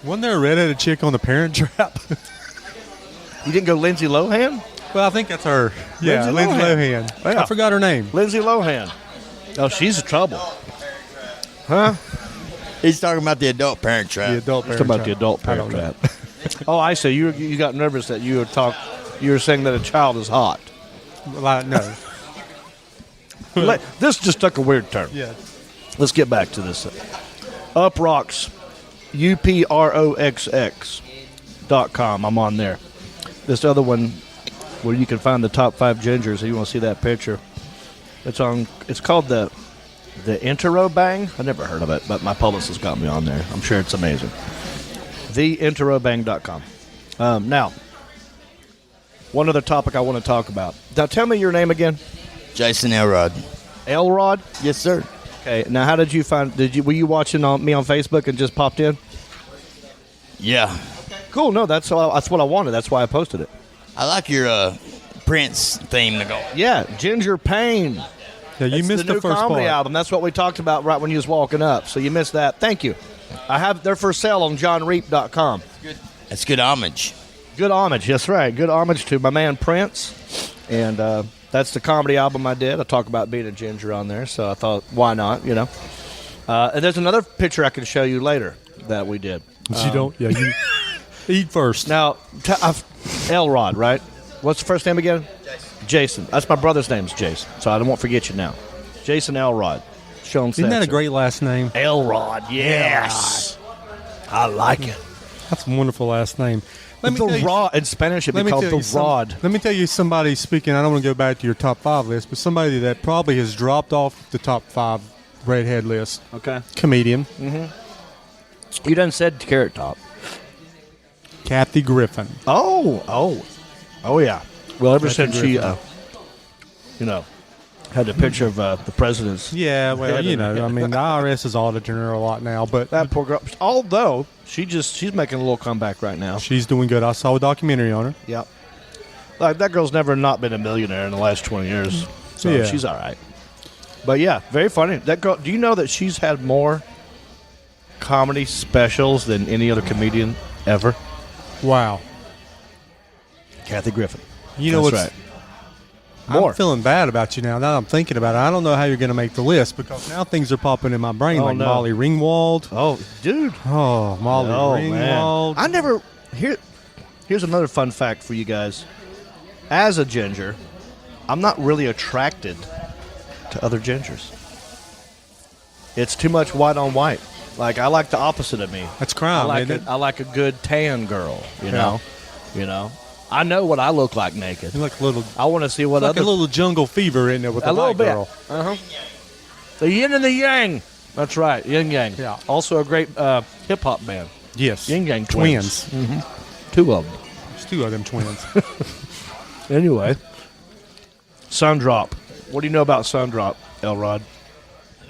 Wasn't there a redheaded chick on the Parent Trap? You didn't go Lindsay Lohan? Well, I think that's her. Yeah, Lindsay Lindsay Lohan. Lohan. Yeah. I forgot her name. Lindsay Lohan. Oh, she's in trouble. Huh? He's talking about the adult Parent Trap. The adult Let's Parent talk about the Trap. adult I Parent don't know. Trap. Oh, I see. You got nervous that you were saying that a child is hot. Well, no. This just took a weird turn. Yeah. Let's get back to this. UpRocks, UPROXX.com. I'm on there. This other one where you can find the top 5 gingers. If you want to see that picture, it's called the Interrobang. I never heard of it, but my publicist got me on there. I'm sure it's amazing. TheInterrobang.com. Now, one other topic I want to talk about. Now, tell me your name again. Jason Elrod. Elrod? Yes, sir. Okay. Now, how did you find? Were you watching me on Facebook and just popped in? Yeah. Cool. No, that's what I wanted. That's why I posted it. I like your Prince theme to go. Yeah, Ginger Payne. Yeah, you It's missed the new first comedy part. album. That's what we talked about right when you was walking up. So you missed that. Thank you. They're for sale on johnreap.com. That's good homage. Good homage. That's right. Good homage to my man Prince. And that's the comedy album I did. I talk about being a ginger on there. So I thought, why not, And there's another picture I can show you later that we did. But you don't. Yeah, you eat first. Now, Elrod, right? What's the first name again? Jason. That's my brother's name's Jason, so I won't forget you now. Jason Elrod. Shawn Setzer. Isn't that a great last name? Elrod, yes. I like it. That's a wonderful last name. Let me tell The you- Rod. In Spanish, it'd let be me called tell you the Rod. Let me tell you somebody speaking. I don't want to go back to your top 5 list, but somebody that probably has dropped off the top 5 redhead list. Okay. Comedian. You done said Carrot Top. Kathy Griffin. Oh, yeah. Well, ever Kathy since she, Griffin. had the picture of the president's. Yeah, well, Yeah, I mean, the IRS is auditing her a lot now, but That poor girl. Although she's making a little comeback right now. she's doing good. I saw a documentary on her. Yep. Like, that girl's never not been a millionaire in the last 20 years. So Yeah. she's all right. But yeah, very funny. That girl, do you know that she's had more comedy specials than any other comedian ever? Wow. Kathy Griffin. You know That's what's right. More. I'm feeling bad about you now. Now that I'm thinking about it, I don't know how you're going to make the list because now things are popping in my brain Oh, like no. Molly Ringwald. Oh, dude. Oh, Molly Ringwald. Man. I never. Here's another fun fact for you guys. As a ginger, I'm not really attracted to other gingers. It's too much white on white. Like, I like the opposite of me. That's crime, I like a good tan girl, you know? You know? I know what I look like naked. You like a little, I want to see what like other... a little jungle fever in there with the white girl. Uh-huh. The yin and the yang. That's right, yin yang. Yeah. Also a great hip-hop band. Yes. Yin yang twins. Two of them. There's two of them twins. Anyway, Sundrop. What do you know about Sundrop, Elrod?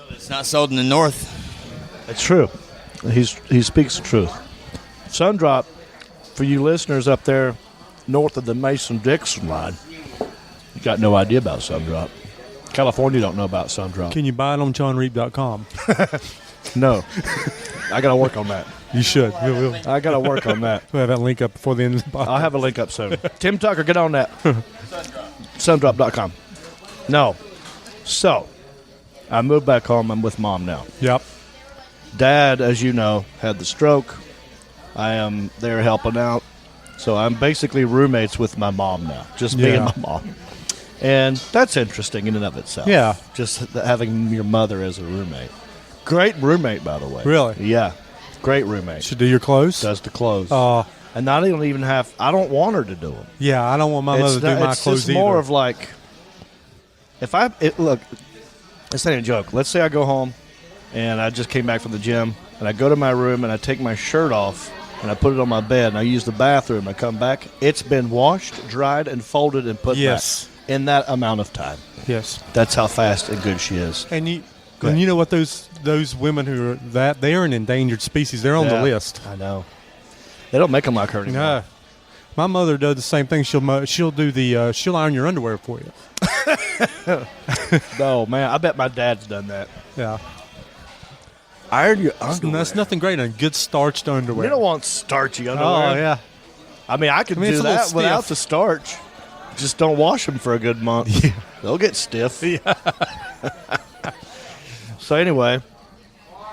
It's not sold in the north. It's true. He speaks the truth. Sundrop, for you listeners up there north of the Mason-Dixon line, you got no idea about Sundrop. California don't know about Sundrop. Can you buy it on johnreap.com? No. I got to work on that. You should. I got to work on that. We'll have that link up before the end of the podcast. I'll have a link up soon. Tim Tucker, get on that. Sundrop.com. No. So, I moved back home. I'm with Mom now. Yep. Dad, as you know, had the stroke. I am there helping out. So I'm basically roommates with my mom now. Just me and my mom. And that's interesting in and of itself. Yeah. Just having your mother as a roommate. Great roommate, by the way. Really? Yeah. Great roommate. Should do your clothes? Does the clothes. And I don't even have, I don't want her to do them. Yeah, I don't want my mother to do my it's clothes just more either. of like, look, this ain't a joke. Let's say I go home and I just came back from the gym and I go to my room and I take my shirt off and I put it on my bed and I use the bathroom. I come back. It's been washed, dried, and folded and put back in that amount of time. Yes. That's how fast and good she is. And you know what? Those women who are they are an endangered species. They're on the list. I know. They don't make them like her anymore. No. My mother does the same thing. She'll do the she'll iron your underwear for you. No, man. I bet my dad's done that. Yeah. Iron your underwear. That's nothing great on good starched underwear. You don't want starchy underwear. Oh yeah. I mean, I can do it's a little that without stiff. the starch. Just don't wash them for a good month. Yeah. They'll get stiff. Yeah. So anyway,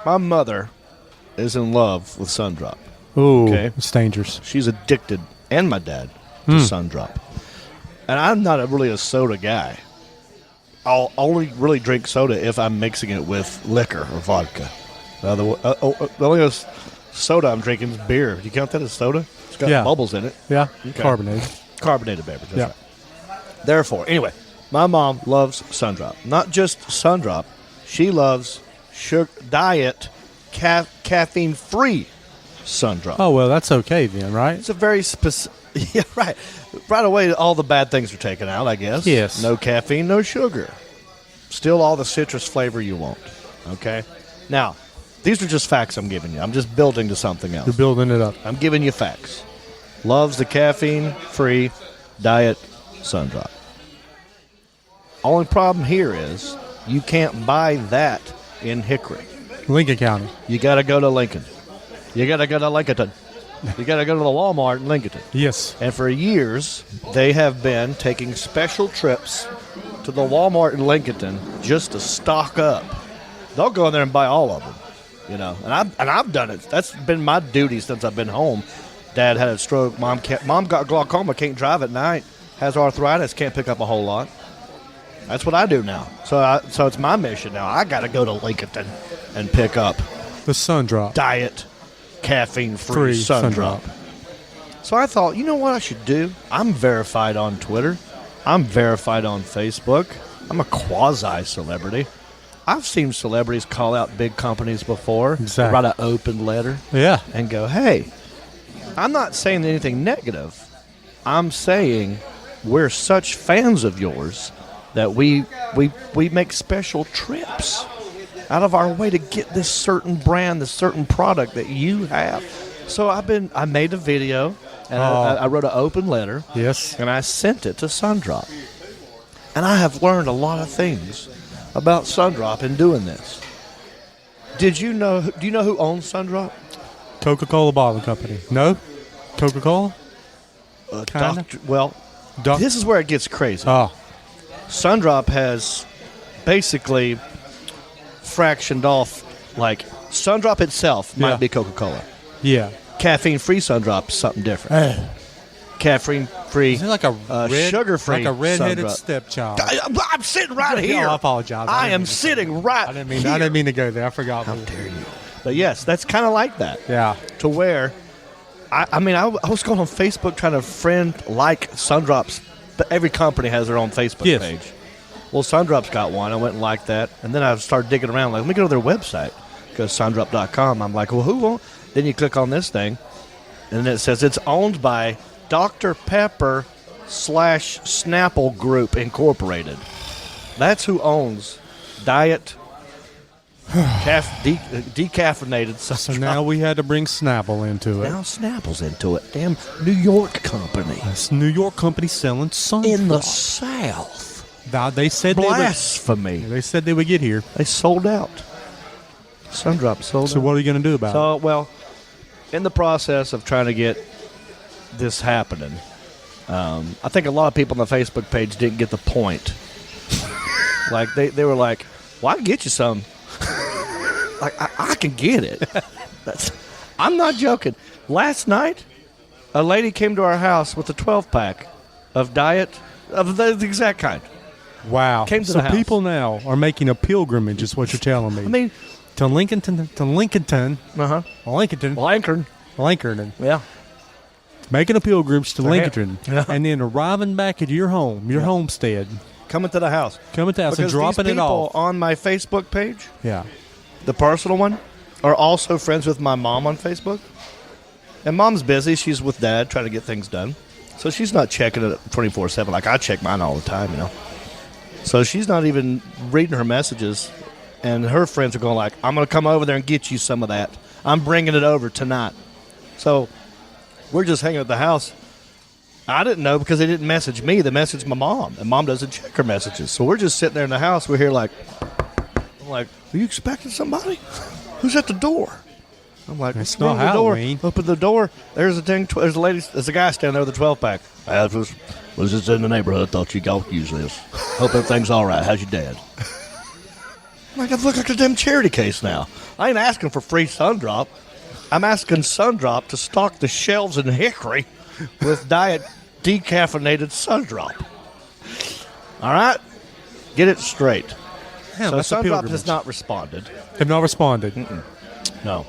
my mother is in love with Sundrop. Ooh, Okay. it's dangerous. She's addicted, and my dad, to Sundrop. And I'm not really a soda guy. I'll only really drink soda if I'm mixing it with liquor or vodka. The only soda I'm drinking is beer. Do you count that as soda? It's got bubbles in it. Yeah. Okay. Carbonated. Carbonated beverage. That's Yeah. right. Therefore, anyway, my mom loves Sundrop. Not just Sundrop. She loves diet, caffeine-free Sundrop. Oh well, that's okay then, right? It's a very specific... Yeah, right. Right away, all the bad things are taken out, I guess. Yes. No caffeine, no sugar. Still all the citrus flavor you want. Okay? Now, these are just facts I'm giving you. I'm just building to something else. You're building it up. I'm giving you facts. Loves the caffeine-free diet Sundrop. Only problem here is you can't buy that in Hickory. Lincoln County. You got to go to Lincoln. You got to go to Lincoln. You got to go to the Walmart in Lincoln. Yes. And for years, they have been taking special trips to the Walmart in Lincoln just to stock up. They'll go in there and buy all of them, you know. And I've done it. That's been my duty since I've been home. Dad had a stroke. Mom got glaucoma, can't drive at night. Has arthritis, can't pick up a whole lot. That's what I do now. So it's my mission now. I got to go to Lincoln and pick up The Sundrop. diet, caffeine-free Free Sundrop. So I thought, you know what I should do? I'm verified on Twitter. I'm verified on Facebook. I'm a quasi-celebrity. I've seen celebrities call out big companies before. Exactly. Write an open letter. Yeah. And go, hey, I'm not saying anything negative. I'm saying we're such fans of yours that we make special trips out of our way to get this certain brand, this certain product that you have. So I made a video and I wrote an open letter. Yes. And I sent it to Sundrop. And I have learned a lot of things about Sundrop in doing this. Do you know who owns Sundrop? Coca-Cola Bottling Company. No? Coca-Cola? Kinda. This is where it gets crazy. Oh. Sundrop has basically fractioned off, like, Sundrop itself might be Coca-Cola. Yeah. Caffeine-free Sundrop is something different. caffeine-free, Is it like a sugar-free, like a redheaded Sundrop. stepchild? I'm sitting right here. Oh, I apologize. I am sitting right I didn't here. mean to go there. I forgot. How dare you? But yes, that's kind of like that. Yeah. To where, I was going on Facebook trying to friend like Sundrops. But every company has their own Facebook page. Well, Sundrop's got one. I went and liked that. And then I started digging around. Like, let me go to their website. Go to Sundrop.com. I'm like, well, who won't? Then you click on this thing. And then it says it's owned by Dr. Pepper / Snapple Group Incorporated. That's who owns Diet decaffeinated Sundrop. So now we had to bring Snapple into it. Now Snapple's into it. Damn New York company. It's a New York company selling Sundrop. In the South. Now, they said Blasphemy. they said they would get here. They sold out. Sundrop sold out. So what are you going to do about it? So, well, in the process of trying to get this happening, I think a lot of people on the Facebook page didn't get the point. Like, they were like, well, I can get you some. Like, I can get it. I'm not joking. Last night, a lady came to our house with a 12-pack of Diet, of the exact kind. Wow. Came to so the house. people now are making a pilgrimage, is what you're telling me. I mean, to Lincolnton. uh-huh. Lincoln. Yeah. Making a pilgrimage to Lincoln. Yeah. And then arriving back at your home, your homestead. Coming to the house. Coming to the house and Because dropping these it people off. on my Facebook page, Yeah. the personal one, are also friends with my mom on Facebook. And mom's busy. She's with dad trying to get things done. So she's not checking it 24/7 like I check mine all the time, you know. So she's not even reading her messages. And her friends are going like, I'm going to come over there and get you some of that. I'm bringing it over tonight. So we're just hanging at the house. I didn't know because they didn't message me. They messaged my mom. And mom doesn't check her messages. So we're just sitting there in the house. We're here like, I'm like, are you expecting somebody? Who's at the door? I'm like, It's open not the door. Halloween. Open the door. There's a thing. There's a lady. There's a guy standing there with a 12-pack. I was just in the neighborhood. Thought you all use this. Hope everything's all right. How's your dad? I'm like, I've looked like a damn charity case now. I ain't asking for free Sundrop. I'm asking Sundrop to stock the shelves in Hickory with Diet decaffeinated Sundrop. All right? Get it straight. Damn, So that's a Sundrop pilgrimage. has not responded. Have not responded. No.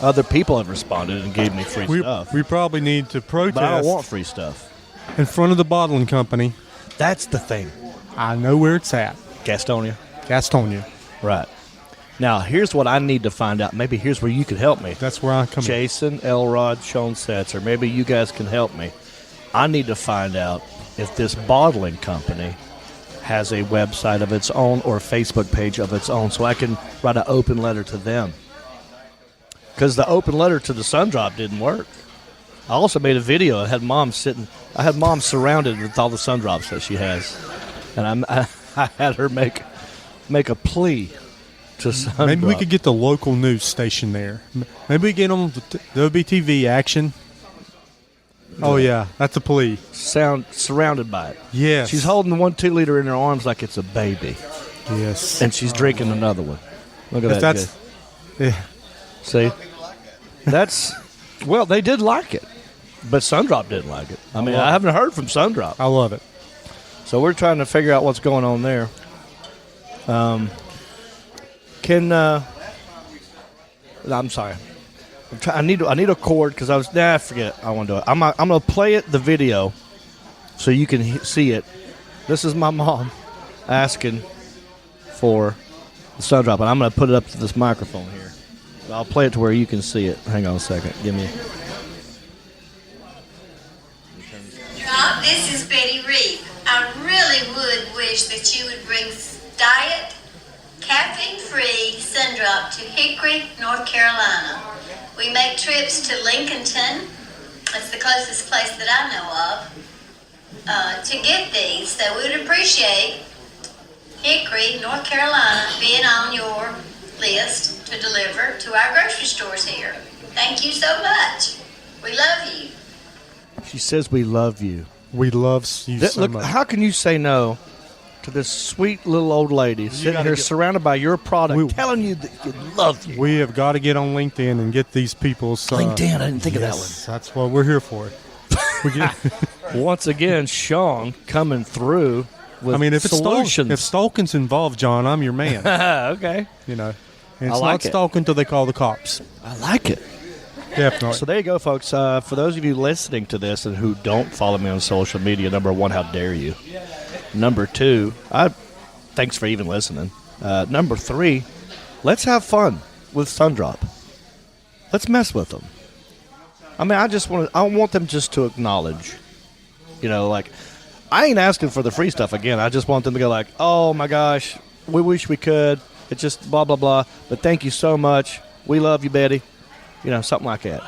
Other people have responded and gave me free stuff. We probably need to protest But I don't want free stuff. in front of the bottling company. That's the thing. I know where it's at. Gastonia. Gastonia. Right. Now, here's what I need to find out. Maybe here's where you could help me. That's where I come in. Jason, Elrod, Shawn Setzer. Maybe you guys can help me. I need to find out if this bottling company has a website of its own or a Facebook page of its own so I can write an open letter to them. Because the open letter to the Sundrop didn't work. I also made a video. I had mom surrounded with all the Sundrops that she has. And I had her make a plea to Sundrop. Maybe we could get the local news station there. Maybe we get on the WBTV action. Oh, yeah. That's a plea. Surrounded by it. Yes. She's holding the 1 2-liter in her arms like it's a baby. Yes. And she's drinking another one. Look at that. That's, kid. yeah. See? That's, well, they did like it. But Sundrop didn't like it. I mean, I haven't heard from Sundrop. I love it. So we're trying to figure out what's going on there. I'm sorry. I need a cord because I forget. I want to do it. I'm going to play it, the video, so you can see it. This is my mom asking for the Sundrop, and I'm going to put it up to this microphone here. I'll play it to where you can see it. Hang on a second. Give me. This is Betty Reed. I really would wish that you would bring Diet caffeine-free Sundrop to Hickory, North Carolina. We make trips to Lincolnton. That's the closest place that I know of to get these. So we would appreciate Hickory, North Carolina being on your list to deliver to our grocery stores here. Thank you so much. We love you. She says we love you. We love you so Look, much. how can you say no to this sweet little old lady sitting here surrounded by your product, telling you that you love you? We have got to get on LinkedIn and get these people's... LinkedIn, I didn't think of that one. That's what we're here for. We get, Once again, Shawn coming through with if it's solutions. if stalking's involved, John, I'm your man. Okay. You know, and I it's like not it. stalking until they call the cops. I like it. Definitely. So there you go, folks. For those of you listening to this and who don't follow me on social media, number one, how dare you? Number two, thanks for even listening. Number three, let's have fun with Sundrop. Let's mess with them. I mean, I want them just to acknowledge, like, I ain't asking for the free stuff again. I just want them to go like, oh my gosh, we wish we could. It's just blah, blah, blah. But thank you so much. We love you, Betty. Something like that.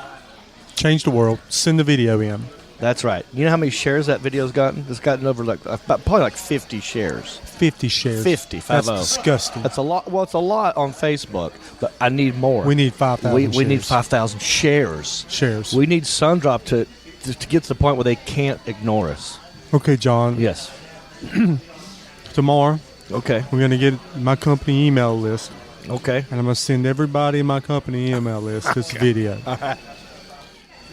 Change the world. Send the video in. That's right. You know how many shares that video's gotten? It's gotten over probably like 50 shares. 50 shares. 50. That's 50. disgusting. That's a lot. Well, it's a lot on Facebook, but I need more. We need 5,000 We need shares. 5,000 shares. Shares. We need Sundrop to get to the point where they can't ignore us. Okay, John. Yes. Tomorrow, Okay. we're going to get my company email list, Okay. and I'm going to send everybody in my company email list this video. All right.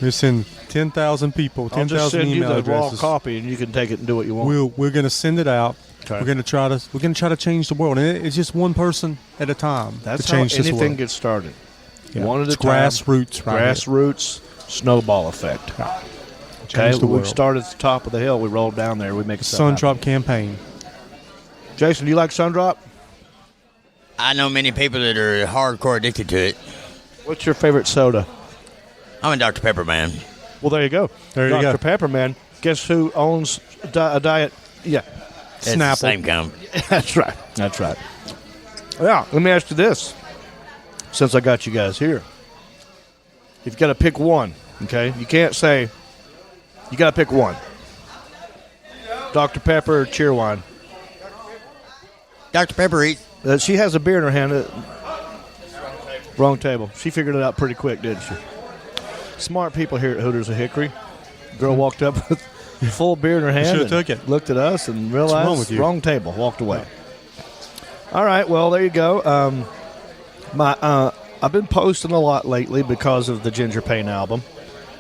We'll send 10,000 people, I'll just 10,000 send you email the raw addresses. copy, and you can take it and do what you want. We're going to send it out. Okay. We're going to try to change the world, and it's just one person at a time That's to change how this anything world. gets started. Yeah. One at It's a time. grassroots, right? Grassroots, snowball effect. Yeah. Okay, Change the we world. start at the top of the hill. We roll down there. We make a Sundrop campaign. Jason, do you like Sundrop? I know many people that are hardcore addicted to it. What's your favorite soda? I'm a Dr. Pepper man. Well, there you go. There you Dr. go. Pepper, man. Guess who owns a diet? Yeah, It's the Snapple. same kind. that's right. That's right. Yeah, let me ask you this. Since I got you guys here, you've got to pick one, okay? You can't say, you got to pick one. Dr. Pepper or Cheerwine? Dr. Pepper eats. She has a beer in her hand. Wrong table. She figured it out pretty quick, didn't she? Smart people here at Hooters of Hickory. Girl walked up with full beer in her hand. should've and took it. Looked at us and wrong realized with you? wrong table. Walked away. All right. Well, there you go. I've been posting a lot lately because of the Ginger Pain album.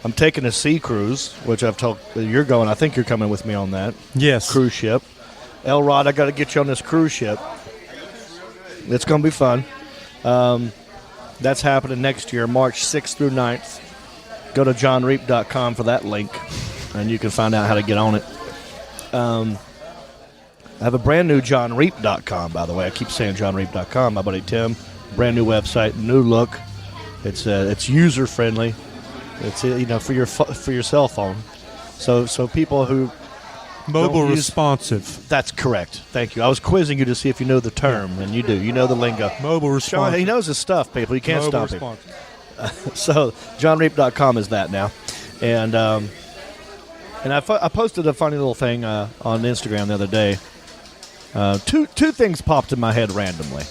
I'm taking a sea cruise, which I've told you're going. I think you're coming with me on that Yes. cruise ship. Elrod, I got to get you on this cruise ship. It's going to be fun. That's happening next year, March 6th through 9th. Go to johnreap.com for that link, and you can find out how to get on it. I have a brand new johnreap.com, by the way. I keep saying johnreap.com. My buddy Tim, brand new website, new look. It's user friendly. It's for your cell phone. So people who Mobile don't use- responsive. That's correct. Thank you. I was quizzing you to see if you know the term, and you do. You know the lingo. Mobile Sean, responsive. he knows his stuff, people. You can't Mobile stop him. responsive. So johnreap.com is that now. And I posted a funny little thing on Instagram the other day. Two things popped in my head randomly.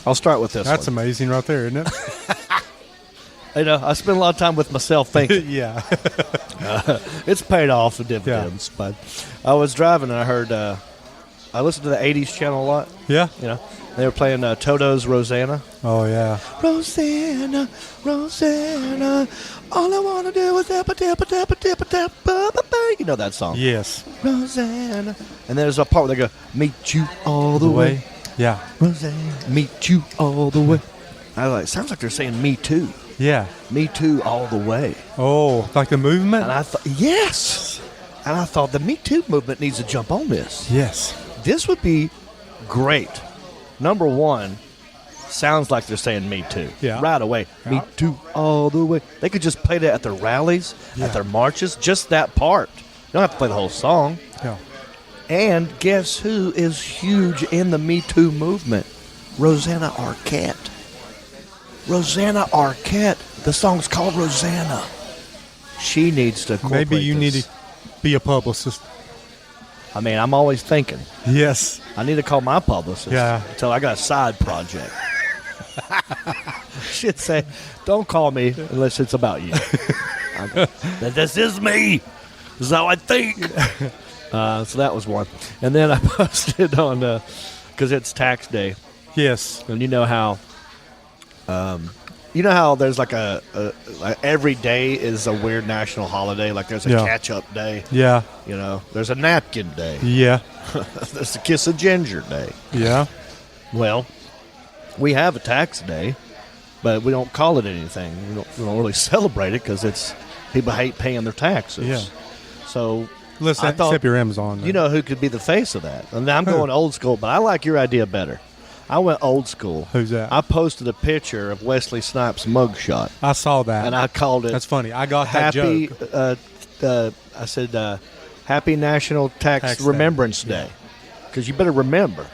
I'll start with this That's one. amazing right there, isn't it? I spend a lot of time with myself thinking. Yeah. It's paid off the dividends. But I was driving and I heard, I listened to the 80s channel a lot. Yeah. They were playing Toto's Rosanna. Oh, yeah. Rosanna, Rosanna, all I want to do is you know that song. Yes. Rosanna. And there's a part where they go, meet you all the way. Yeah. Rosanna, meet you all the way. I was like, sounds like they're saying me too. Yeah. Me too all the way. Oh, like the movement? And I thought, yes. And I thought the Me Too movement needs to jump on this. Yes. This would be great. Number one, sounds like they're saying Me Too. Yeah. Right away. Me Too all the way. They could just play that at their rallies, at their marches, just that part. You don't have to play the whole song. Yeah. And guess who is huge in the Me Too movement? Rosanna Arquette. Rosanna Arquette. The song's called Rosanna. She needs to incorporate Maybe you this. need to be a publicist. I mean, I'm always thinking. Yes. I need to call my publicist. Yeah. Until I got a side project. She'd say, don't call me unless it's about you. This is me. This is how I think. So that was one. And then I posted on, because it's tax day. Yes. And you know how, You know how there's like like every day is a weird national holiday. Like there's a catch-up day. Yeah. You know, there's a napkin day. Yeah. There's a kiss of ginger day. Yeah. Well, we have a tax day, but we don't call it anything. We don't really celebrate it because it's people hate paying their taxes. Yeah. So Listen, I thought, except your Amazon. you know who could be the face of that? And I'm going old school, but I like your idea better. I went old school. Who's that? I posted a picture of Wesley Snipes' mugshot, I saw that. and I called it. That's funny. I got happy. that joke. I said, "Happy National Tax Tax Day. Remembrance Day," because you better remember.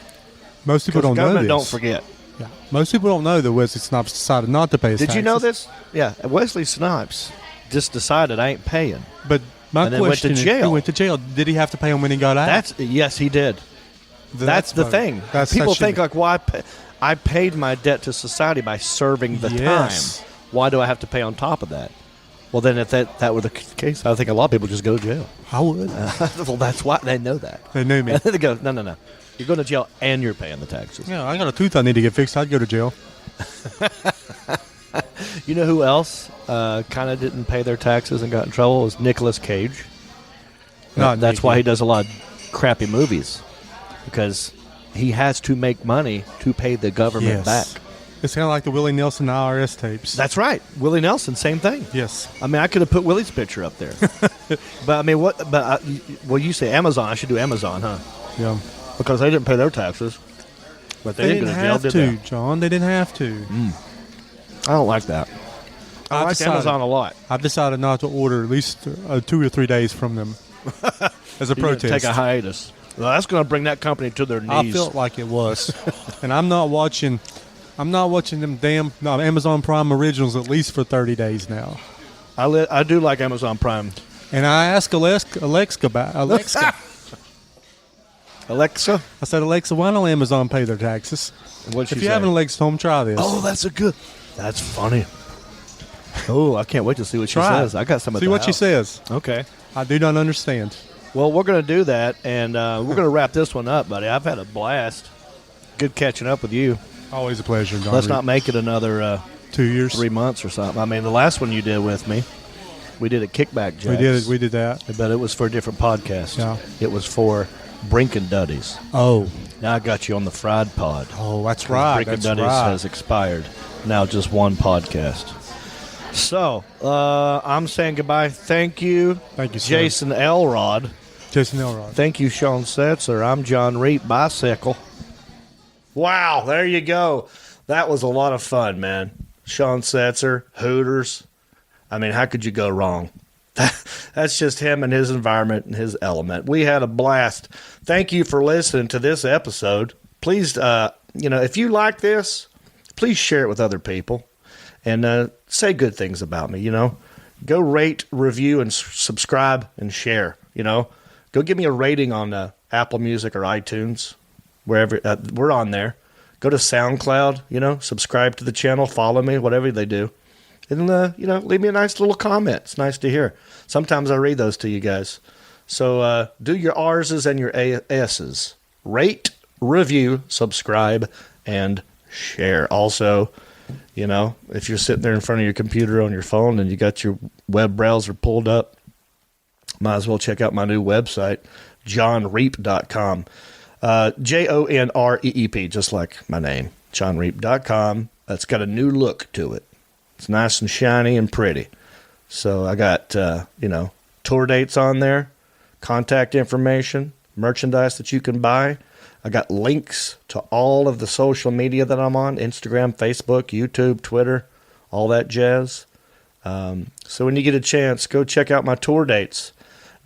Most people Because don't know government this. don't forget. Yeah. Most people don't know that Wesley Snipes decided not to pay his Did taxes. you know this? Yeah, Wesley Snipes just decided I ain't paying. But my And then went question to is, jail. he went to jail. Did he have to pay him when he got out? Yes, he did. That's the funny. thing. People think like, well, I paid my debt to society by serving the Yes. time. Why do I have to pay on top of that? Well, then if that were the case, I think a lot of people just go to jail. I would. Well, that's why they know that. They knew me. And then they go, no. You're going to jail and you're paying the taxes. Yeah, I got a tooth I need to get fixed. I'd go to jail. You know who else kind of didn't pay their taxes and got in trouble? It was Nicolas Cage. Not That's Nicky. why he does a lot of crappy movies, because he has to make money to pay the government back. It's kind of like the Willie Nelson IRS tapes. That's right. Willie Nelson, same thing. Yes. I mean, I could have put Willie's picture up there. But I mean, what? But well, you say Amazon. I should do Amazon, huh? Yeah. Because they didn't pay their taxes. But they, They didn't didn't go to jail, have did to, they? John. They didn't have to. I don't like that. I I've like decided- Amazon a lot. I've decided not to order at least 2 or 3 days from them as a You're gonna protest. take a hiatus. Well, that's going to bring that company to their knees. I felt like it was, and I'm not watching them damn Amazon Prime originals at least for 30 days now. I do like Amazon Prime. And I asked Alexa. Alexa, I said, Alexa, why don't Amazon pay their taxes? what'd she If you say? have an Alexa home, try this. Oh, that's funny. Oh, I can't wait to see what she Try it. says. I got some at See the what she house. says. Okay. I do not understand. Well, we're going to do that, and we're going to wrap this one up, buddy. I've had a blast. Good catching up with you. Always a pleasure, John. Let's not make it another 2 years. 3 months or something. I mean, the last one you did with me, we did a Kickback Jacks. We did it. We did that. But it was for a different podcast. Yeah. It was for Brinkin' Duddies. Oh, Now I got you on the Fried Pod. that's right. Brinkin' That's Duddies right. has expired. Now just one podcast. So, I'm saying goodbye. Thank you. Thank you, sir. Jason Elrod. Jason Elrod. Thank you, Shawn Setzer. I'm John Reap, Bicycle. Wow, there you go. That was a lot of fun, man. Shawn Setzer, Hooters. I mean, how could you go wrong? That's just him and his environment and his element. We had a blast. Thank you for listening to this episode. Please, if you like this, please share it with other people and say good things about me, Go rate, review, and subscribe and share, Go give me a rating on Apple Music or iTunes, wherever we're on there. Go to SoundCloud, subscribe to the channel, follow me, whatever they do. And, leave me a nice little comment. It's nice to hear. Sometimes I read those to you guys. So do your R's and your S's. Rate, review, subscribe, and share. Also, if you're sitting there in front of your computer on your phone and you got your web browser pulled up, might as well check out my new website, johnreep.com. JONREEP, just like my name, johnreep.com. It's got a new look to it. It's nice and shiny and pretty. So I got, tour dates on there, contact information, merchandise that you can buy. I got links to all of the social media that I'm on, Instagram, Facebook, YouTube, Twitter, all that jazz. So when you get a chance, go check out my tour dates.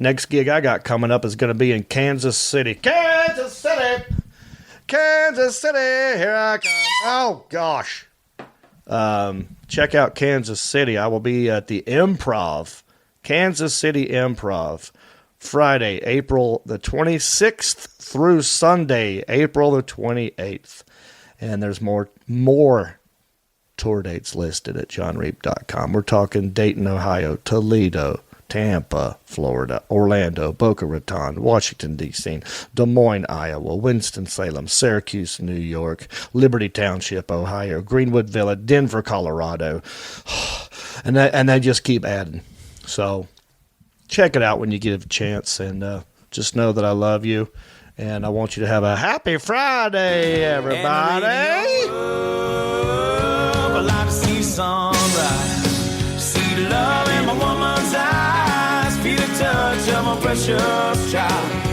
Next gig I got coming up is going to be in Kansas City. Kansas City! Kansas City! Here I come. Oh, gosh. Check out Kansas City. I will be at the Improv, Kansas City Improv, Friday, April the 26th through Sunday, April the 28th. And there's more tour dates listed at johnreap.com. We're talking Dayton, Ohio, Toledo, Tampa, Florida, Orlando, Boca Raton, Washington, D.C., Des Moines, Iowa, Winston-Salem, Syracuse, New York, Liberty Township, Ohio, Greenwood Village, Denver, Colorado. And they just keep adding. So check it out when you get a chance, and just know that I love you, and I want you to have a happy Friday, everybody. I like to see sunrise, see the love in my woman's eyes, feel the touch of my precious child.